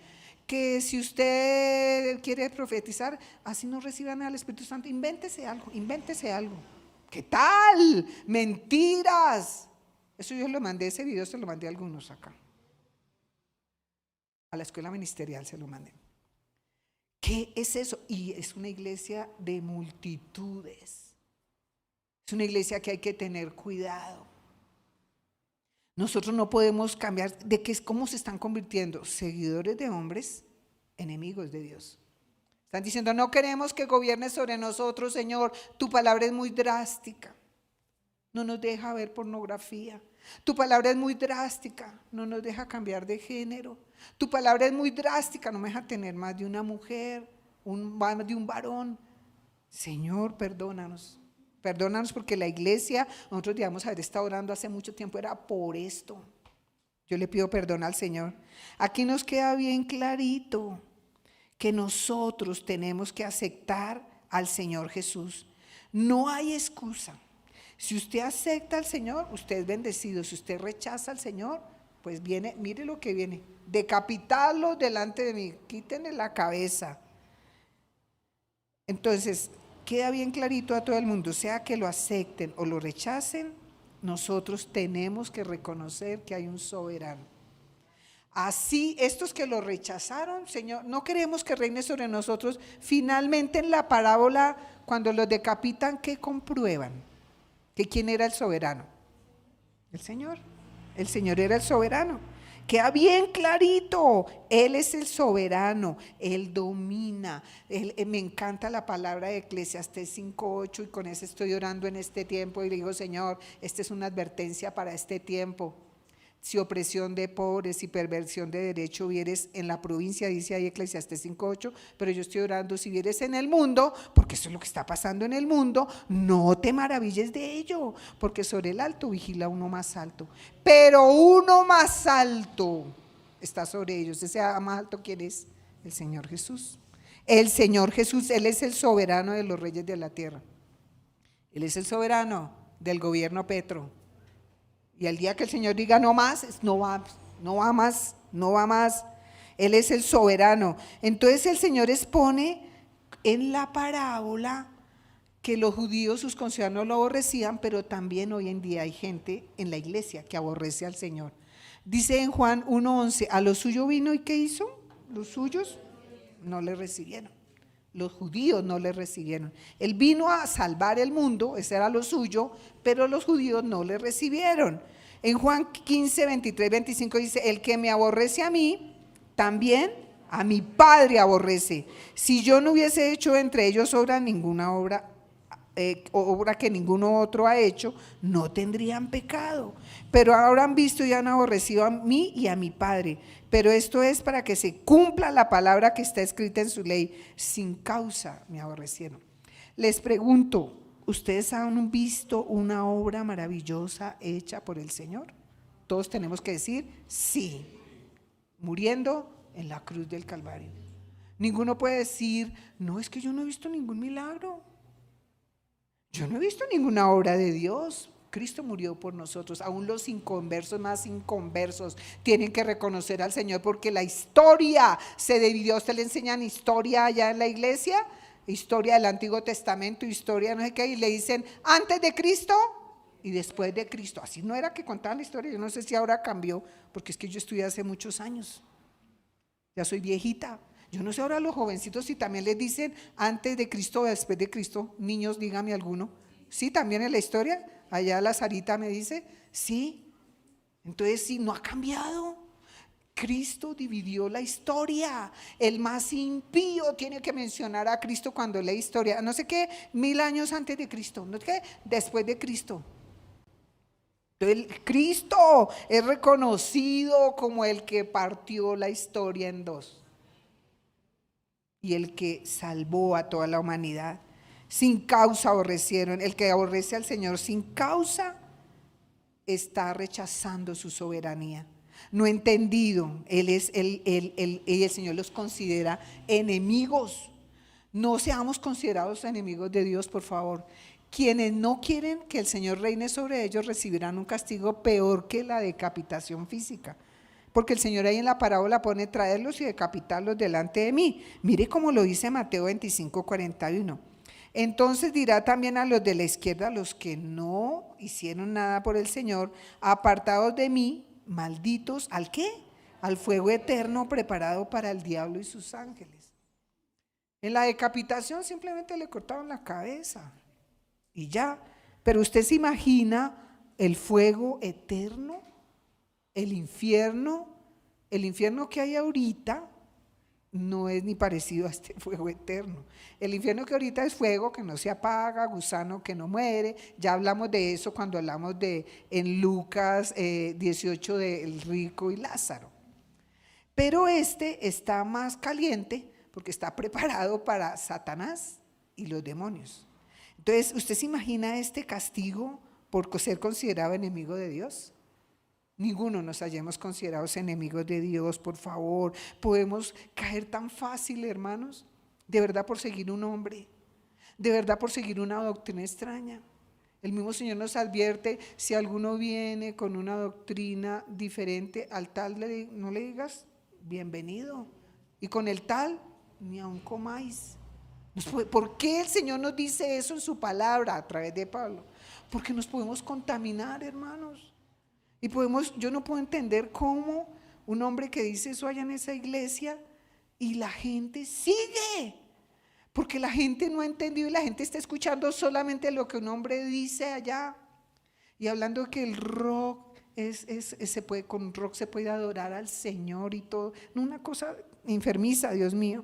que si usted quiere profetizar, así no reciban al Espíritu Santo, invéntese algo. ¿Qué tal? Mentiras. Eso yo lo mandé, ese video se lo mandé a algunos acá, a la escuela ministerial se lo mandé. ¿Qué es eso? Y es una iglesia de multitudes. Es una iglesia que hay que tener cuidado. Nosotros no podemos cambiar cómo se están convirtiendo seguidores de hombres, enemigos de Dios. Están diciendo: no queremos que gobiernes sobre nosotros, Señor. Tu palabra es muy drástica. No nos deja ver pornografía. Tu palabra es muy drástica. No nos deja cambiar de género. Tu palabra es muy drástica, no me deja tener más de una mujer, más de un varón. Señor, perdónanos porque la iglesia, nosotros debíamos haber estado orando hace mucho tiempo, era por esto. Yo le pido perdón al Señor. Aquí nos queda bien clarito que nosotros tenemos que aceptar al Señor Jesús. No hay excusa. Si usted acepta al Señor, usted es bendecido. Si usted rechaza al Señor, pues viene, mire lo que viene: decapitarlo delante de mí, quítenle la cabeza. Entonces, queda bien clarito a todo el mundo, sea que lo acepten o lo rechacen, nosotros tenemos que reconocer que hay un soberano. Así, estos que lo rechazaron, Señor, no queremos que reine sobre nosotros. Finalmente en la parábola, cuando los decapitan, ¿qué comprueban? ¿Que quién era el soberano? El Señor. El Señor era el soberano. Queda bien clarito, Él es el soberano, Él domina. Me encanta la palabra de Eclesiastés 5:8 y con eso estoy orando en este tiempo y le digo: Señor, esta es una advertencia para este tiempo. Si opresión de pobres y perversión de derecho vieres en la provincia, dice ahí Eclesiastés 5:8, pero yo estoy orando: si vieres en el mundo, porque eso es lo que está pasando en el mundo, no te maravilles de ello, porque sobre el alto vigila uno más alto, pero uno más alto está sobre ellos. Ese más alto, ¿quién es? El Señor Jesús. El Señor Jesús, Él es el soberano de los reyes de la tierra. Él es el soberano del gobierno Petro. Y al día que el Señor diga no más, no va más. Él es el soberano. Entonces el Señor expone en la parábola que los judíos, sus conciudadanos, lo aborrecían, pero también hoy en día hay gente en la iglesia que aborrece al Señor. Dice en Juan 1:11, a lo suyo vino y ¿qué hizo? Los suyos no le recibieron. Los judíos no le recibieron. Él vino a salvar el mundo, ese era lo suyo, pero los judíos no le recibieron. En Juan 15, 23, 25 dice, el que me aborrece a mí, también a mi Padre aborrece. Si yo no hubiese hecho entre ellos obra que ninguno otro ha hecho, no tendrían pecado. Pero ahora han visto y han aborrecido a mí y a mi Padre. Pero esto es para que se cumpla la palabra que está escrita en su ley. Sin causa me aborrecieron. Les pregunto, ¿ustedes han visto una obra maravillosa hecha por el Señor? Todos tenemos que decir sí. Muriendo en la cruz del Calvario. Ninguno puede decir, no, es que yo no he visto ningún milagro. Yo no he visto ninguna obra de Dios. Cristo murió por nosotros. Aún los inconversos más inconversos tienen que reconocer al Señor, porque la historia se dividió. ¿Usted le enseñan historia allá en la iglesia? Historia del Antiguo Testamento, historia no sé qué, y le dicen antes de Cristo y después de Cristo. Así no era que contaban la historia. Yo no sé si ahora cambió, porque es que yo estudié hace muchos años. Ya soy viejita. Yo no sé ahora a los jovencitos si también les dicen antes de Cristo o después de Cristo. Niños, dígame alguno. Sí, también en la historia. Allá la Sarita me dice, sí. Entonces sí, no ha cambiado. Cristo dividió la historia. El más impío tiene que mencionar a Cristo cuando lee historia. No sé qué, 1000 años antes de Cristo. No sé qué, después de Cristo. Entonces Cristo es reconocido como el que partió la historia en dos. Y el que salvó a toda la humanidad. Sin causa aborrecieron. El que aborrece al Señor sin causa está rechazando su soberanía. No ha entendido. El Señor los considera enemigos. No seamos considerados enemigos de Dios, por favor. Quienes no quieren que el Señor reine sobre ellos recibirán un castigo peor que la decapitación física. Porque el Señor ahí en la parábola pone traerlos y decapitarlos delante de mí. Mire cómo lo dice Mateo 25, 41. Entonces dirá también a los de la izquierda, los que no hicieron nada por el Señor, apartados de mí, malditos, ¿al qué? Al fuego eterno preparado para el diablo y sus ángeles. En la decapitación simplemente le cortaron la cabeza y ya. Pero usted se imagina el fuego eterno. El infierno que hay ahorita no es ni parecido a este fuego eterno. El infierno que ahorita es fuego que no se apaga, gusano que no muere. Ya hablamos de eso cuando hablamos en Lucas 18 del rico y Lázaro. Pero este está más caliente porque está preparado para Satanás y los demonios. Entonces, ¿usted se imagina este castigo por ser considerado enemigo de Dios? Ninguno nos hayamos considerados enemigos de Dios, por favor. Podemos caer tan fácil, hermanos, de verdad por seguir un hombre, de verdad por seguir una doctrina extraña. El mismo Señor nos advierte, si alguno viene con una doctrina diferente al tal, no le digas bienvenido, y con el tal ni aun comáis. ¿Por qué el Señor nos dice eso en su palabra a través de Pablo? Porque nos podemos contaminar, hermanos. Y yo no puedo entender cómo un hombre que dice eso allá en esa iglesia y la gente sigue, porque la gente no ha entendido y la gente está escuchando solamente lo que un hombre dice allá y hablando que el rock con rock se puede adorar al Señor y todo, no, una cosa enfermiza, Dios mío.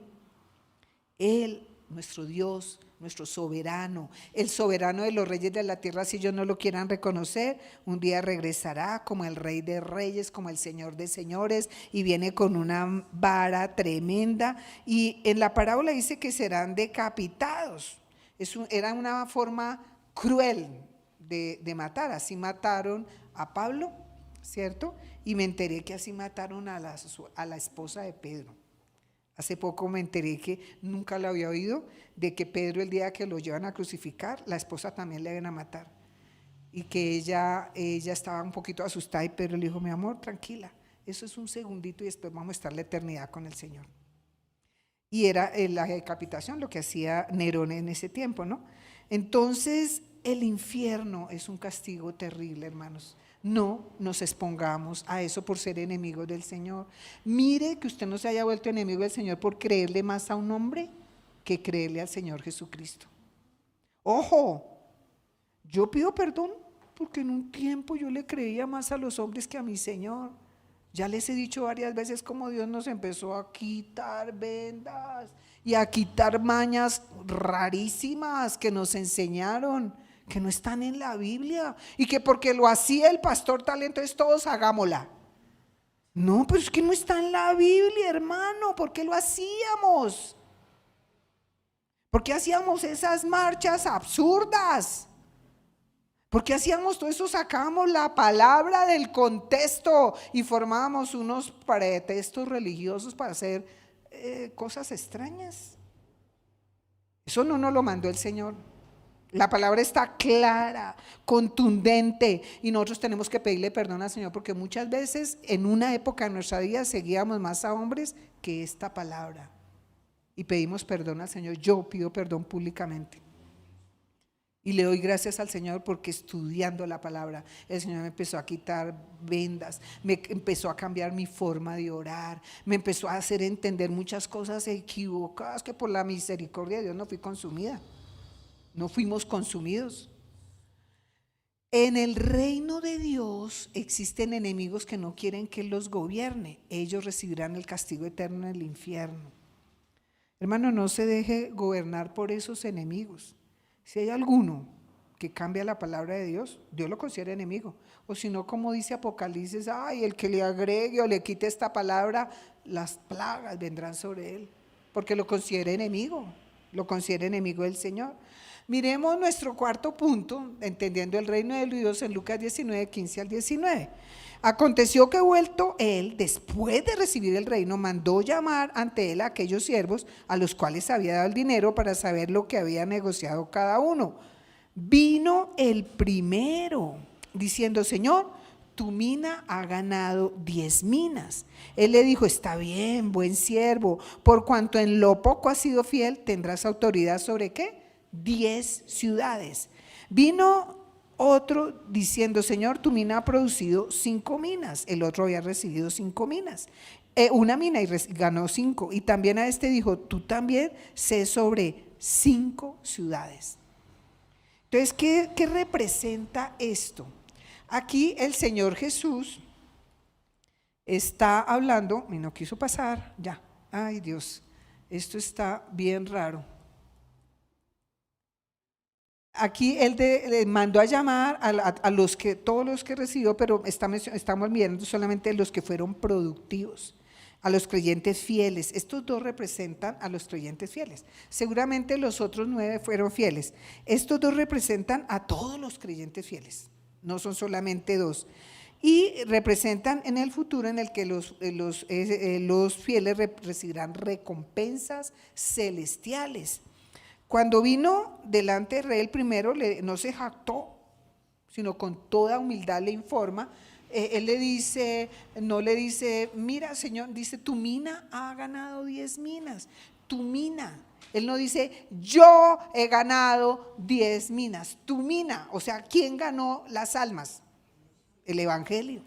Él, nuestro Dios, nuestro soberano, el soberano de los reyes de la tierra, si ellos no lo quieran reconocer, un día regresará como el rey de reyes, como el señor de señores, y viene con una vara tremenda, y en la parábola dice que serán decapitados. Era una forma cruel de matar. Así mataron a Pablo, ¿cierto? Y me enteré que así mataron a la esposa de Pedro. Hace poco me enteré que nunca lo había oído, de que Pedro el día que lo llevan a crucificar, la esposa también le iban a matar. Y que ella estaba un poquito asustada y Pedro le dijo, mi amor, tranquila, eso es un segundito y después vamos a estar la eternidad con el Señor. Y era la decapitación lo que hacía Nerón en ese tiempo, ¿no? Entonces el infierno es un castigo terrible, hermanos. No nos expongamos a eso por ser enemigos del Señor. Mire que usted no se haya vuelto enemigo del Señor por creerle más a un hombre. que creerle al Señor Jesucristo. Ojo, yo pido perdón porque en un tiempo yo le creía más a los hombres que a mi Señor. Ya les he dicho varias veces cómo Dios nos empezó a quitar vendas y a quitar mañas rarísimas que nos enseñaron, que no están en la Biblia, y que porque lo hacía el pastor tal, entonces todos hagámosla. No, pero es que no está en la Biblia, hermano. ¿Por qué lo hacíamos? ¿Por qué hacíamos esas marchas absurdas? ¿Por qué hacíamos todo eso? Sacábamos la palabra del contexto y formábamos unos pretextos religiosos para hacer cosas extrañas. Eso no nos lo mandó el Señor. La palabra está clara, contundente, y nosotros tenemos que pedirle perdón al Señor porque muchas veces en una época de nuestra vida seguíamos más a hombres que esta palabra, y pedimos perdón al Señor. Yo pido perdón públicamente y le doy gracias al Señor porque estudiando la palabra el Señor me empezó a quitar vendas, me empezó a cambiar mi forma de orar, me empezó a hacer entender muchas cosas equivocadas que por la misericordia de Dios no fui consumida. No fuimos consumidos. En el reino de Dios existen enemigos que no quieren que Él los gobierne. Ellos recibirán el castigo eterno en el infierno. Hermano, no se deje gobernar por esos enemigos. Si hay alguno que cambia la palabra de Dios, Dios lo considera enemigo. O si no, como dice Apocalipsis, ay, el que le agregue o le quite esta palabra, las plagas vendrán sobre él, porque lo considera enemigo, lo considera enemigo del Señor. Miremos nuestro cuarto punto, entendiendo el reino de Dios, en Lucas 19, 15 al 19. Aconteció que vuelto él, después de recibir el reino, mandó llamar ante él a aquellos siervos a los cuales había dado el dinero para saber lo que había negociado cada uno. Vino el primero, diciendo: Señor, tu mina ha ganado 10 minas. Él le dijo: está bien, buen siervo, por cuanto en lo poco has sido fiel, tendrás autoridad sobre ¿qué? 10 ciudades. Vino otro diciendo: Señor, tu mina ha producido 5 minas. El otro había recibido 5 minas, una mina, y ganó 5. Y también a este dijo: tú también sé sobre 5 ciudades. Entonces, ¿qué representa esto? Aquí el Señor Jesús está hablando, y no quiso pasar, ya, ay Dios, esto está bien raro. Aquí él le mandó a llamar a los que, todos los que recibió, pero estamos mirando solamente los que fueron productivos, a los creyentes fieles. Estos 2 representan a los creyentes fieles. Seguramente los otros 9 fueron fieles. Estos 2 representan a todos los creyentes fieles, no son solamente 2. Y representan en el futuro en el que los fieles recibirán recompensas celestiales. Cuando vino delante del rey el primero, no se jactó, sino con toda humildad le informa. Él le dice, no le dice: mira, Señor, dice, tu mina ha ganado 10 minas, tu mina. Él no dice: yo he ganado 10 minas, tu mina. O sea, ¿quién ganó las almas? El evangelio.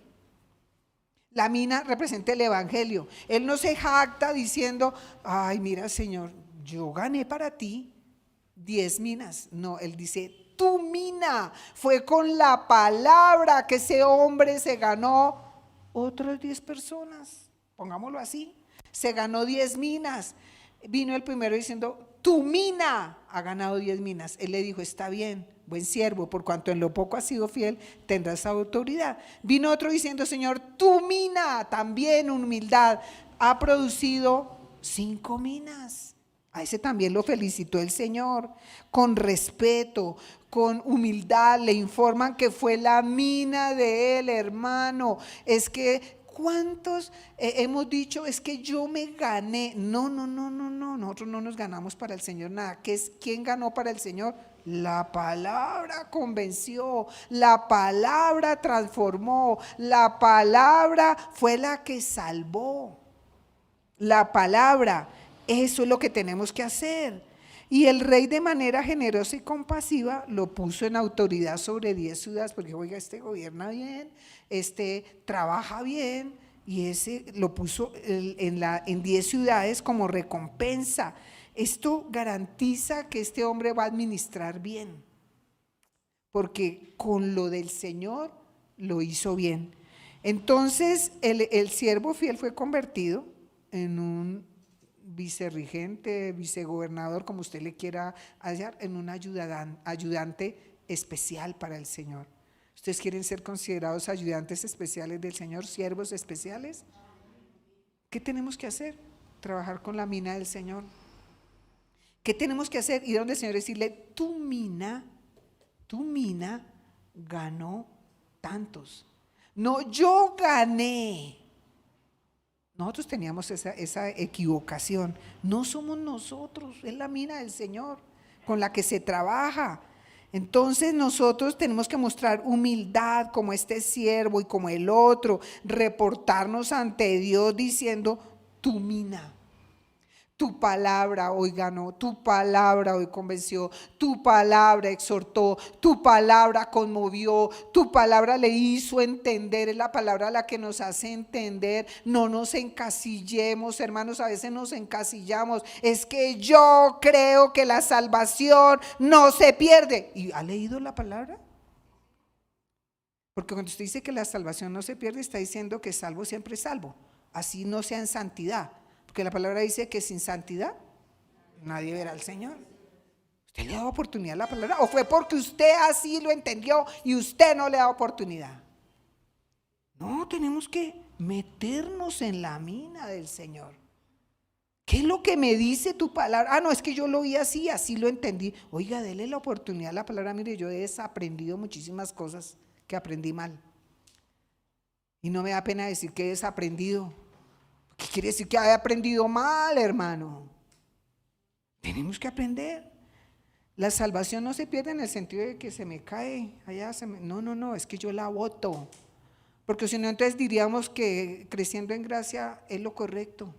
La mina representa el evangelio. Él no se jacta diciendo: ay, mira, Señor, yo gané para ti 10 minas. No, él dice: tu mina. Fue con la palabra que ese hombre se ganó otras 10 personas, pongámoslo así. Se ganó 10 minas. Vino el primero diciendo: tu mina ha ganado 10 minas. Él le dijo: está bien, buen siervo, por cuanto en lo poco has sido fiel, tendrás autoridad. Vino otro diciendo: Señor, tu mina, también humildad, ha producido 5 minas. A ese también lo felicitó el Señor, con respeto, con humildad. Le informan que fue la mina de él, hermano. Es que ¿cuántos hemos dicho: es que yo me gané? No, nosotros no nos ganamos para el Señor nada. ¿Quién ganó para el Señor? La palabra convenció, la palabra transformó, la palabra fue la que salvó. La palabra. Eso es lo que tenemos que hacer. Y el rey, de manera generosa y compasiva, lo puso en autoridad sobre 10 ciudades, porque oiga, este gobierna bien, este trabaja bien, y ese lo puso en 10 ciudades como recompensa. esto garantiza que este hombre va a administrar bien, porque con lo del Señor lo hizo bien. Entonces el siervo fiel fue convertido en un vicerregente, vicegobernador, como usted le quiera hallar, en un ayudante especial para el Señor. ¿Ustedes quieren ser considerados ayudantes especiales del Señor, siervos especiales? ¿Qué tenemos que hacer? Trabajar con la mina del Señor. ¿Qué tenemos que hacer? Ir a donde el Señor y decirle, tu mina ganó tantos. No, yo gané. Nosotros teníamos esa equivocación. No somos nosotros, es la mina del Señor con la que se trabaja. Entonces nosotros tenemos que mostrar humildad como este siervo y como el otro, reportarnos ante Dios diciendo, tu mina. Tu palabra hoy ganó, tu palabra hoy convenció, tu palabra exhortó, tu palabra conmovió, tu palabra le hizo entender, es la palabra la que nos hace entender. No nos encasillemos, hermanos, a veces nos encasillamos. Es que yo creo que la salvación no se pierde. ¿Y ha leído la palabra? Porque cuando usted dice que la salvación no se pierde, está diciendo que salvo siempre es salvo, así no sea en santidad. Porque la palabra dice que sin santidad nadie verá al Señor. ¿Usted le da oportunidad a la palabra? ¿O fue porque usted así lo entendió y usted no le da oportunidad? No, tenemos que meternos en la mina del Señor. ¿Qué es lo que me dice tu palabra? Ah, no, es que yo lo vi así, así lo entendí. Oiga, dele la oportunidad a la palabra. Mire, yo he desaprendido muchísimas cosas que aprendí mal. Y no me da pena decir que he desaprendido. ¿Qué quiere decir que haya aprendido mal, hermano? Tenemos que aprender. La salvación no se pierde en el sentido de que se me cae, no, es que yo la voto. Porque si no, entonces diríamos que creciendo en gracia es lo correcto.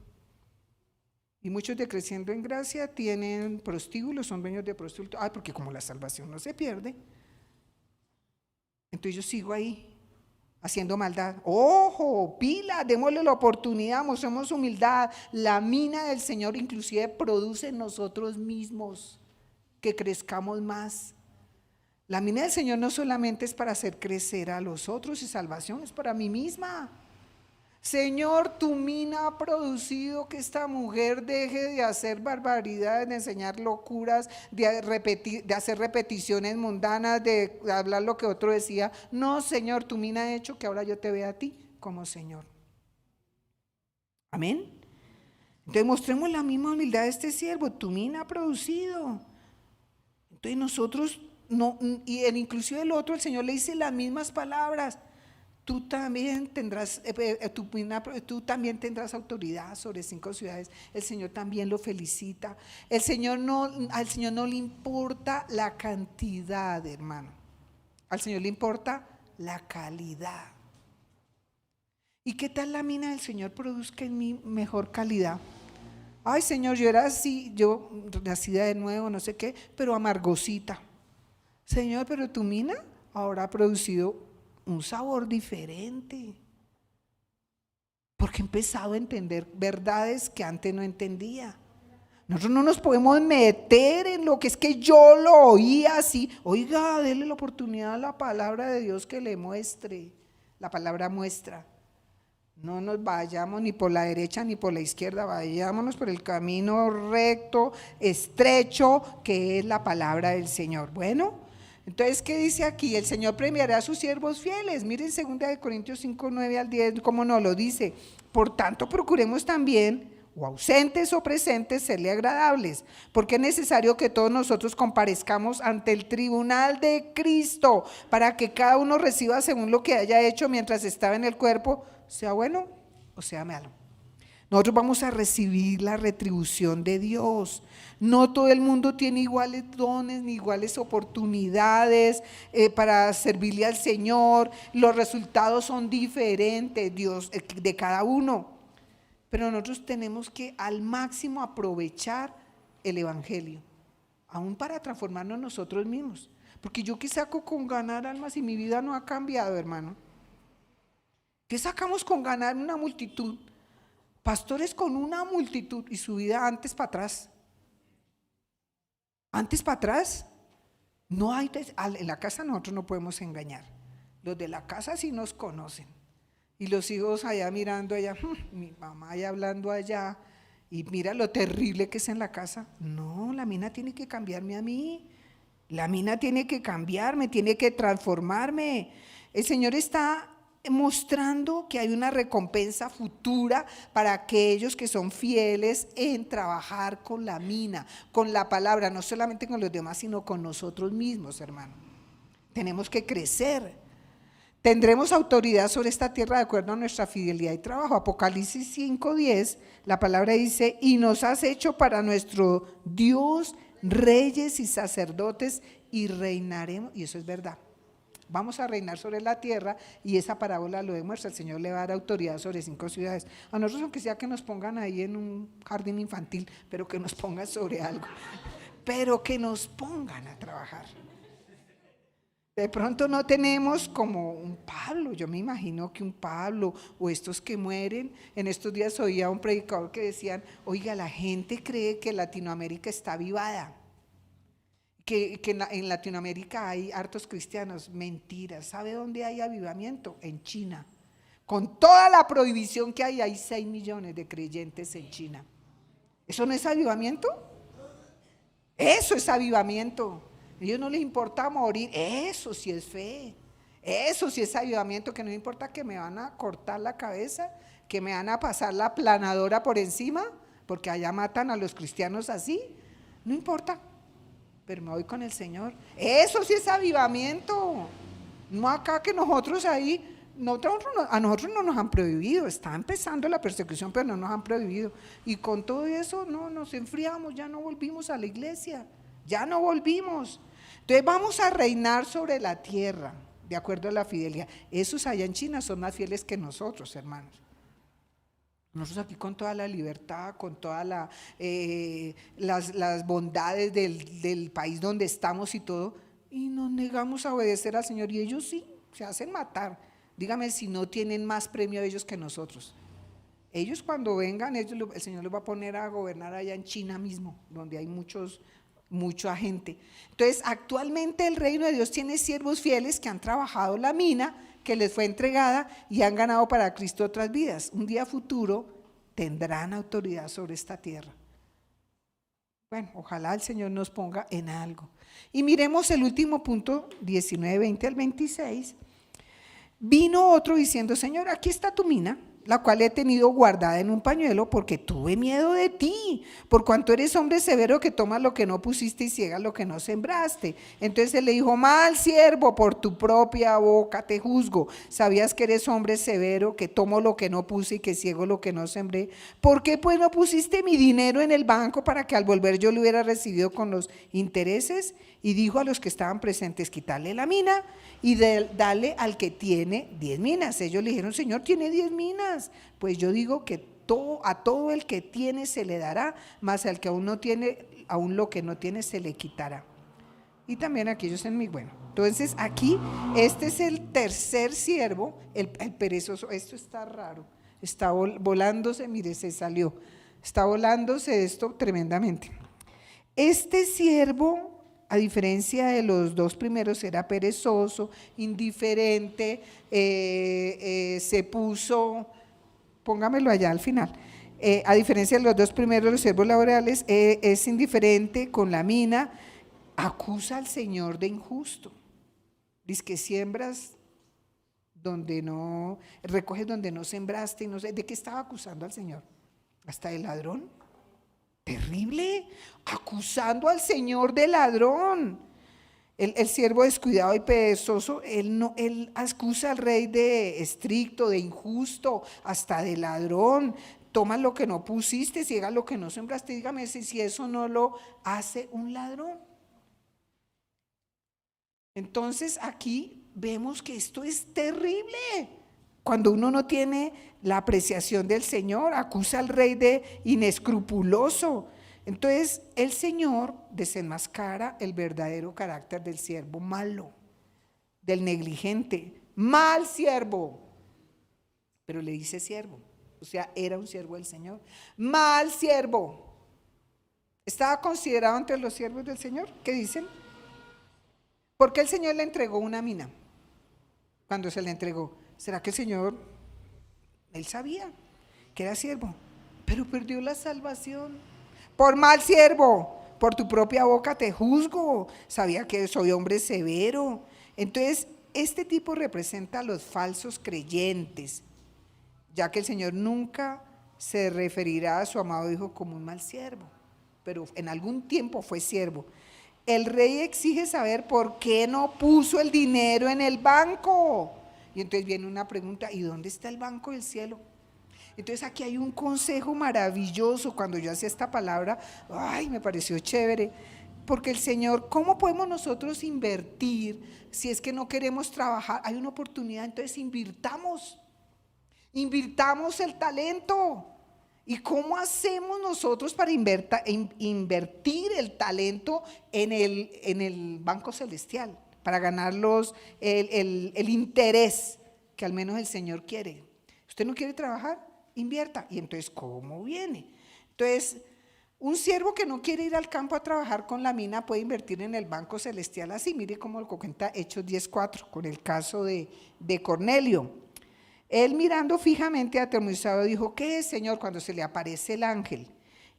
Y muchos de creciendo en gracia tienen prostíbulos, son dueños de prostíbulos. Ay, porque como la salvación no se pierde, entonces yo sigo ahí haciendo maldad. Ojo, pila, démosle la oportunidad, mostremos humildad. La mina del Señor inclusive produce en nosotros mismos que crezcamos más. La mina del Señor no solamente es para hacer crecer a los otros y salvación, es para mí misma. Señor, tu mina ha producido que esta mujer deje de hacer barbaridades, de enseñar locuras, de hacer repeticiones mundanas, de hablar lo que otro decía. No, Señor, tu mina ha hecho que ahora yo te vea a ti como Señor. Amén. Entonces mostremos la misma humildad de este siervo. Tu mina ha producido. Entonces nosotros, no, y inclusive el otro, el Señor le dice las mismas palabras. Tú también tendrás autoridad sobre 5 ciudades. El Señor también lo felicita. Al Señor no le importa la cantidad, hermano. Al Señor le importa la calidad. ¿Y qué tal la mina del Señor produzca en mí mejor calidad? Ay, Señor, yo era así, yo nacida de nuevo, no sé qué, pero amargosita. Señor, pero tu mina ahora ha producido un sabor diferente, porque he empezado a entender verdades que antes no entendía. Nosotros no nos podemos meter en lo que es que yo lo oía así. Oiga, déle la oportunidad a la palabra de Dios que le muestre. La palabra muestra. No nos vayamos ni por la derecha ni por la izquierda, vayámonos por el camino recto, estrecho, que es la palabra del Señor. Bueno, entonces, ¿qué dice aquí? El Señor premiará a sus siervos fieles. Miren 2 Corintios 5, 9 al 10, cómo no lo dice. Por tanto, procuremos también, o ausentes o presentes, serle agradables, porque es necesario que todos nosotros comparezcamos ante el tribunal de Cristo, para que cada uno reciba según lo que haya hecho mientras estaba en el cuerpo, sea bueno o sea malo. Nosotros vamos a recibir la retribución de Dios. No todo el mundo tiene iguales dones ni iguales oportunidades para servirle al Señor. Los resultados son diferentes, Dios, de cada uno. Pero nosotros tenemos que al máximo aprovechar el Evangelio, aún para transformarnos nosotros mismos. Porque yo, ¿qué saco con ganar almas si mi vida no ha cambiado, hermano? ¿Qué sacamos con ganar una multitud? Pastores con una multitud y su vida antes para atrás. Antes para atrás, no hay, en la casa nosotros no podemos engañar. Los de la casa sí nos conocen. Y los hijos allá mirando allá, mi mamá allá hablando allá, y mira lo terrible que es en la casa. No, la mina tiene que cambiarme a mí. La mina tiene que cambiarme, tiene que transformarme. El Señor está mostrando que hay una recompensa futura para aquellos que son fieles en trabajar con la mina, con la palabra, no solamente con los demás, sino con nosotros mismos, hermano. Tenemos que crecer. Tendremos autoridad sobre esta tierra de acuerdo a nuestra fidelidad y trabajo. Apocalipsis 5:10, la palabra dice, y nos has hecho para nuestro Dios reyes y sacerdotes y reinaremos, y eso es verdad. Vamos a reinar sobre la tierra y esa parábola lo demuestra. El Señor le va a dar autoridad sobre 5 ciudades. A nosotros, aunque sea que nos pongan ahí en un jardín infantil, pero que nos pongan sobre algo, pero que nos pongan a trabajar. De pronto no tenemos como un Pablo, yo me imagino que un Pablo o estos que mueren. En estos días oía a un predicador que decían, oiga, la gente cree que Latinoamérica está avivada, que en Latinoamérica hay hartos cristianos. Mentiras. ¿Sabe dónde hay avivamiento? En China. Con toda la prohibición que hay 6 millones de creyentes en China. ¿Eso no es avivamiento? Eso es avivamiento. A ellos no les importa morir, eso sí es fe, eso sí es avivamiento, que no importa que me van a cortar la cabeza, que me van a pasar la planadora por encima, porque allá matan a los cristianos así, no importa, pero me voy con el Señor. Eso sí es avivamiento, no acá que nosotros ahí, a nosotros no nos han prohibido, está empezando la persecución, pero no nos han prohibido, y con todo eso no nos enfriamos, ya no volvimos a la iglesia, ya no volvimos. Entonces vamos a reinar sobre la tierra, de acuerdo a la fidelidad. Esos allá en China son más fieles que nosotros, hermanos. Nosotros aquí con toda la libertad, con todas las bondades del país donde estamos y todo, y nos negamos a obedecer al Señor, y ellos sí, se hacen matar. Dígame si no tienen más premio ellos que nosotros. Ellos cuando vengan, el Señor los va a poner a gobernar allá en China mismo, donde hay mucha gente. Entonces, actualmente el reino de Dios tiene siervos fieles que han trabajado la mina que les fue entregada y han ganado para Cristo otras vidas. Un día futuro tendrán autoridad sobre esta tierra. Bueno, ojalá el Señor nos ponga en algo. Y miremos el último punto, 19, 20 al 26. Vino otro diciendo, Señor, aquí está tu mina, la cual he tenido guardada en un pañuelo porque tuve miedo de ti, por cuanto eres hombre severo que tomas lo que no pusiste y ciegas lo que no sembraste. Entonces él le dijo, mal siervo, por tu propia boca te juzgo. Sabías que eres hombre severo, que tomo lo que no puse y que ciego lo que no sembré. ¿Por qué pues no pusiste mi dinero en el banco para que al volver yo lo hubiera recibido con los intereses? Y dijo a los que estaban presentes, quitarle la mina y dale al que tiene 10 minas. Ellos le dijeron, Señor, tiene 10 minas. Pues yo digo que a todo el que tiene se le dará, mas al que aún no tiene, aún lo que no tiene se le quitará. Y también aquellos en mí. Bueno, entonces aquí este es el tercer siervo, el perezoso. Esto está raro, está volándose, mire, se salió, está volándose esto tremendamente. Este siervo, a diferencia de los dos primeros, era perezoso, indiferente, se puso, póngamelo allá al final, a diferencia de los dos primeros, los siervos laborales, es indiferente con la mina, acusa al Señor de injusto. Dice que siembras donde no, recoges donde no sembraste, y no sé, ¿de qué estaba acusando al Señor? ¿Hasta de ladrón? Terrible, acusando al Señor de ladrón. El siervo descuidado y perezoso, él acusa al rey de estricto, de injusto, hasta de ladrón. Toma lo que no pusiste, ciega lo que no sembraste. Dígame si eso no lo hace un ladrón. Entonces aquí vemos que esto es terrible. Cuando uno no tiene la apreciación del Señor, acusa al rey de inescrupuloso. Entonces el Señor desenmascara el verdadero carácter del siervo malo, del negligente, mal siervo. Pero le dice siervo, o sea, era un siervo del Señor. Mal siervo. ¿Estaba considerado entre los siervos del Señor? ¿Qué dicen? ¿Por qué el Señor le entregó una mina? Cuando se le entregó, ¿será que el Señor, él sabía que era siervo, pero perdió la salvación? Por mal siervo, por tu propia boca te juzgo. Sabía que soy hombre severo. Entonces, este tipo representa a los falsos creyentes, ya que el Señor nunca se referirá a su amado hijo como un mal siervo, pero en algún tiempo fue siervo. El rey exige saber por qué no puso el dinero en el banco. Y entonces viene una pregunta, ¿y dónde está el banco del cielo? Entonces aquí hay un consejo maravilloso. Cuando yo hacía esta palabra, ay, me pareció chévere, porque el Señor, ¿cómo podemos nosotros invertir si es que no queremos trabajar? Hay una oportunidad, entonces invirtamos el talento. ¿Y cómo hacemos nosotros para invertir el talento en el Banco Celestial? Para ganar el interés que al menos el Señor quiere. ¿Usted no quiere trabajar? Invierta. ¿Y entonces cómo viene? Entonces, un siervo que no quiere ir al campo a trabajar con la mina puede invertir en el Banco Celestial así. Mire cómo lo cuenta Hechos 10:4 con el caso de Cornelio. Él mirando fijamente atemorizado dijo, ¿qué es, Señor? Cuando se le aparece el ángel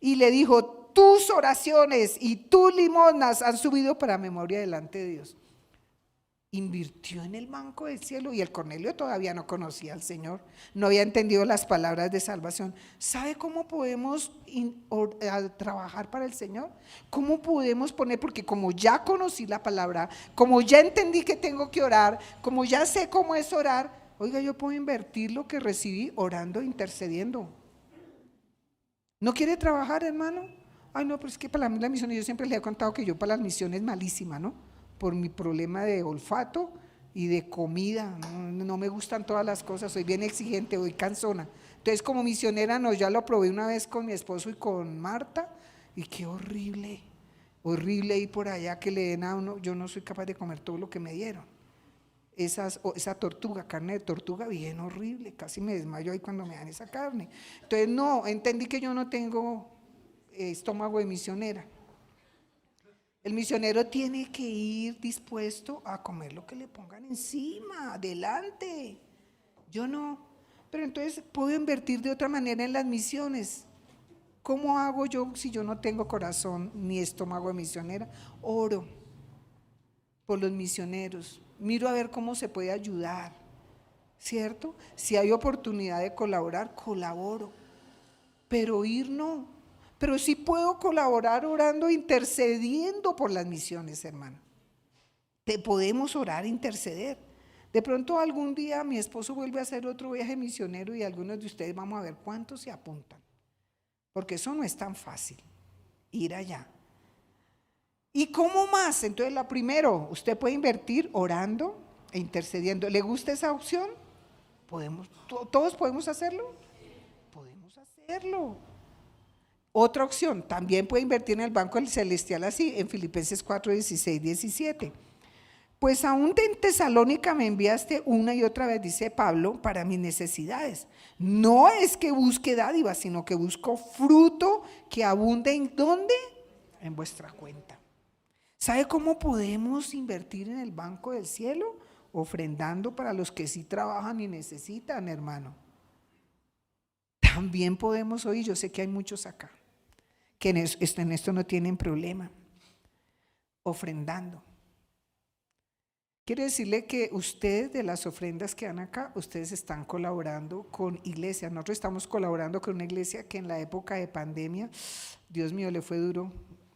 y le dijo, tus oraciones y tus limosnas han subido para memoria delante de Dios. Invirtió en el banco del cielo y el Cornelio todavía no conocía al Señor, no había entendido las palabras de salvación. ¿Sabe cómo podemos trabajar para el Señor? ¿Cómo podemos poner? Porque como ya conocí la palabra, como ya entendí que tengo que orar, como ya sé cómo es orar, oiga, yo puedo invertir lo que recibí orando, intercediendo. ¿No quiere trabajar, hermano? Ay, no, pero es que para las misiones, yo siempre le he contado que yo para las misiones malísima, ¿no? Por mi problema de olfato y de comida, no me gustan todas las cosas, soy bien exigente, voy cansona. Entonces como misionera, no, ya lo probé una vez con mi esposo y con Marta, y qué horrible, horrible ir por allá que le den a uno, yo no soy capaz de comer todo lo que me dieron. Esa tortuga, carne de tortuga bien horrible, casi me desmayo ahí cuando me dan esa carne. Entonces no, entendí que yo no tengo estómago de misionera. El misionero tiene que ir dispuesto a comer lo que le pongan encima, adelante. Yo no, pero entonces puedo invertir de otra manera en las misiones. ¿Cómo hago yo si yo no tengo corazón ni estómago de misionera? Oro por los misioneros, miro a ver cómo se puede ayudar, ¿cierto? Si hay oportunidad de colaborar, colaboro, pero ir no. Pero sí puedo colaborar orando, intercediendo por las misiones, hermano. Te podemos orar, interceder. De pronto algún día mi esposo vuelve a hacer otro viaje misionero y algunos de ustedes vamos a ver cuántos se apuntan, porque eso no es tan fácil, ir allá. ¿Y cómo más? Entonces, lo primero, usted puede invertir orando e intercediendo. ¿Le gusta esa opción? ¿Todos podemos hacerlo? Podemos hacerlo. Otra opción, también puede invertir en el Banco Celestial así, en Filipenses 4, 16, 17. Pues aún en Tesalónica me enviaste una y otra vez, dice Pablo, para mis necesidades. No es que busque dádivas, sino que busco fruto que abunde ¿en dónde? En vuestra cuenta. ¿Sabe cómo podemos invertir en el banco del cielo? Ofrendando para los que sí trabajan y necesitan, hermano. También podemos oír, yo sé que hay muchos acá, que en esto no tienen problema. Ofrendando. Quiero decirle que ustedes de las ofrendas que dan acá, ustedes están colaborando con iglesias. Nosotros estamos colaborando con una iglesia que en la época de pandemia, Dios mío, le fue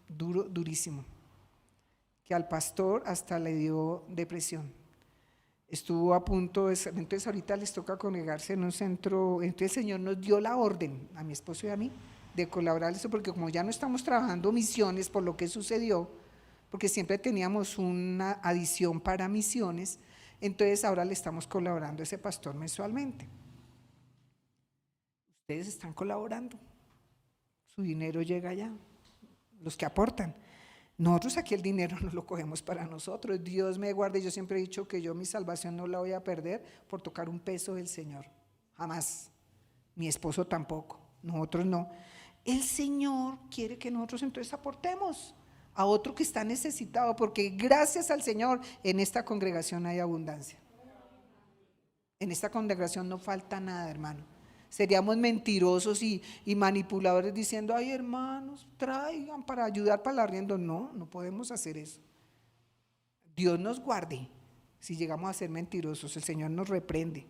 durísimo. Que al pastor hasta le dio depresión. Estuvo a punto entonces ahorita les toca congregarse en un centro, entonces el Señor nos dio la orden, a mi esposo y a mí, de colaborar eso, porque como ya no estamos trabajando misiones por lo que sucedió, porque siempre teníamos una adición para misiones, entonces ahora le estamos colaborando a ese pastor mensualmente. Ustedes están colaborando, su dinero llega allá, los que aportan. Nosotros aquí el dinero no lo cogemos para nosotros, Dios me guarde, yo siempre he dicho que yo mi salvación no la voy a perder por tocar un peso del Señor, jamás, mi esposo tampoco, nosotros no. el Señor quiere que nosotros entonces aportemos a otro que está necesitado, porque gracias al Señor en esta congregación hay abundancia. En esta congregación no falta nada, hermano. Seríamos mentirosos y manipuladores diciendo, ay hermanos, traigan para ayudar para el arriendo. No, no podemos hacer eso. Dios nos guarde si llegamos a ser mentirosos, el Señor nos reprende.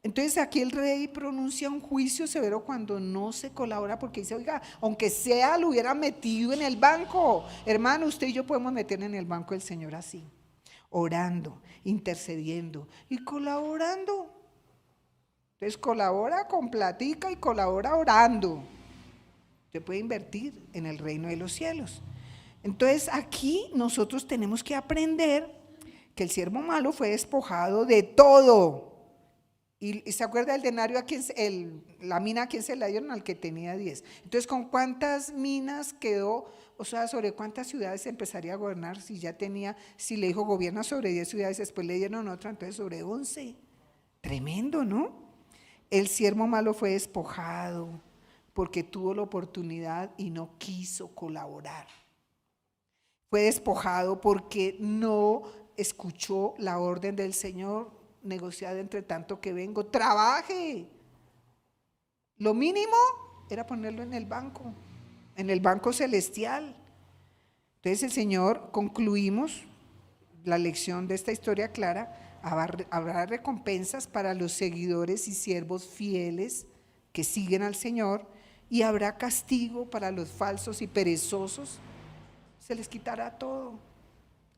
Entonces aquí el rey pronuncia un juicio severo cuando no se colabora, porque dice, oiga, aunque sea lo hubiera metido en el banco. Hermano, usted y yo podemos meter en el banco del Señor así, orando, intercediendo y colaborando. Entonces colabora con platica y colabora orando. Usted puede invertir en el reino de los cielos. Entonces aquí nosotros tenemos que aprender que el siervo malo fue despojado de todo. Y se acuerda del denario, la mina a quien se la dieron, al que tenía 10. Entonces, ¿con cuántas minas quedó? O sea, ¿sobre cuántas ciudades empezaría a gobernar? Si ya tenía, si le dijo gobierna sobre 10 ciudades, después le dieron otra, entonces sobre 11. Tremendo, ¿no? El siervo malo fue despojado porque tuvo la oportunidad y no quiso colaborar. Fue despojado porque no escuchó la orden del Señor, negociada entre tanto que vengo. Trabaje. Lo mínimo era ponerlo en el banco celestial. Entonces el Señor, concluimos la lección de esta historia clara, habrá recompensas para los seguidores y siervos fieles que siguen al Señor, y habrá castigo para los falsos y perezosos. Se les quitará todo.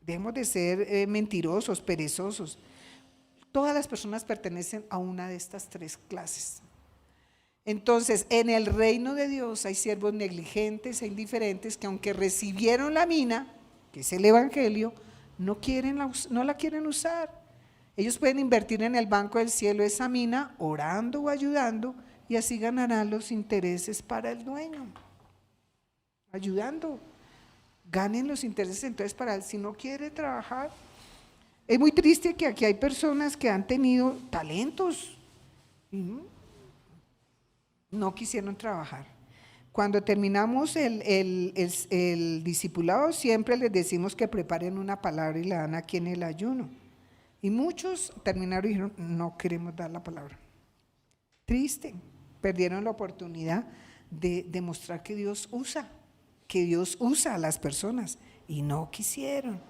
Dejemos de ser mentirosos, perezosos. Todas las personas pertenecen a una de estas tres clases. Entonces, en el reino de Dios hay siervos negligentes e indiferentes que, aunque recibieron la mina, que es el evangelio, no la quieren usar. Ellos pueden invertir en el banco del cielo esa mina, orando o ayudando, y así ganarán los intereses para el dueño. Ayudando, ganen los intereses entonces para él. Si no quiere trabajar, es muy triste que aquí hay personas que han tenido talentos y no quisieron trabajar. Cuando terminamos el discipulado, siempre les decimos que preparen una palabra y la dan aquí en el ayuno. Y muchos terminaron y dijeron, no queremos dar la palabra. Triste, perdieron la oportunidad de demostrar que Dios usa a las personas, y no quisieron.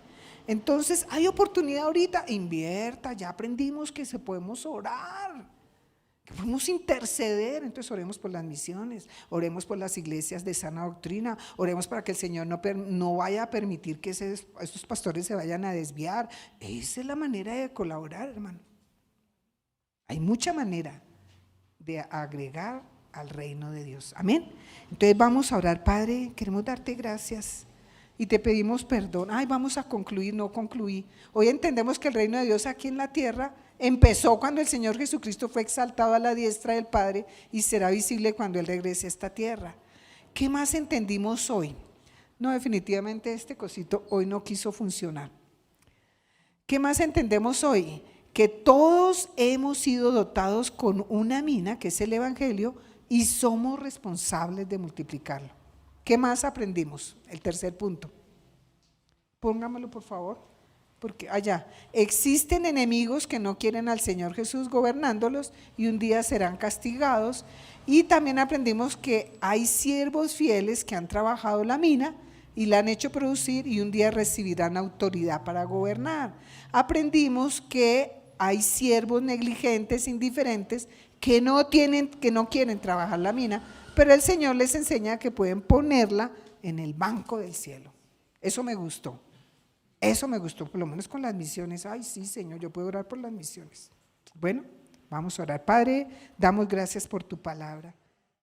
Entonces hay oportunidad ahorita, invierta, ya aprendimos que podemos orar, que podemos interceder. Entonces oremos por las misiones, oremos por las iglesias de sana doctrina, oremos para que el Señor no vaya a permitir que estos pastores se vayan a desviar. Esa es la manera de colaborar, hermano. Hay mucha manera de agregar al reino de Dios. Amén. Entonces vamos a orar. Padre, queremos darte gracias y te pedimos perdón. Vamos a concluir, no concluí. Hoy entendemos que el reino de Dios aquí en la tierra empezó cuando el Señor Jesucristo fue exaltado a la diestra del Padre, y será visible cuando Él regrese a esta tierra. ¿Qué más entendimos hoy? No, definitivamente este cosito hoy no quiso funcionar. ¿Qué más entendemos hoy? Que todos hemos sido dotados con una mina, que es el evangelio, y somos responsables de multiplicarlo. ¿Qué más aprendimos? El tercer punto. Póngamelo por favor, porque allá existen enemigos que no quieren al Señor Jesús gobernándolos y un día serán castigados. Y también aprendimos que hay siervos fieles que han trabajado la mina y la han hecho producir, y un día recibirán autoridad para gobernar. Aprendimos que hay siervos negligentes, indiferentes, que no quieren trabajar la mina, pero el Señor les enseña que pueden ponerla en el banco del cielo. Eso me gustó, por lo menos con las misiones. Ay, sí, Señor, yo puedo orar por las misiones. Bueno, vamos a orar. Padre, damos gracias por tu palabra.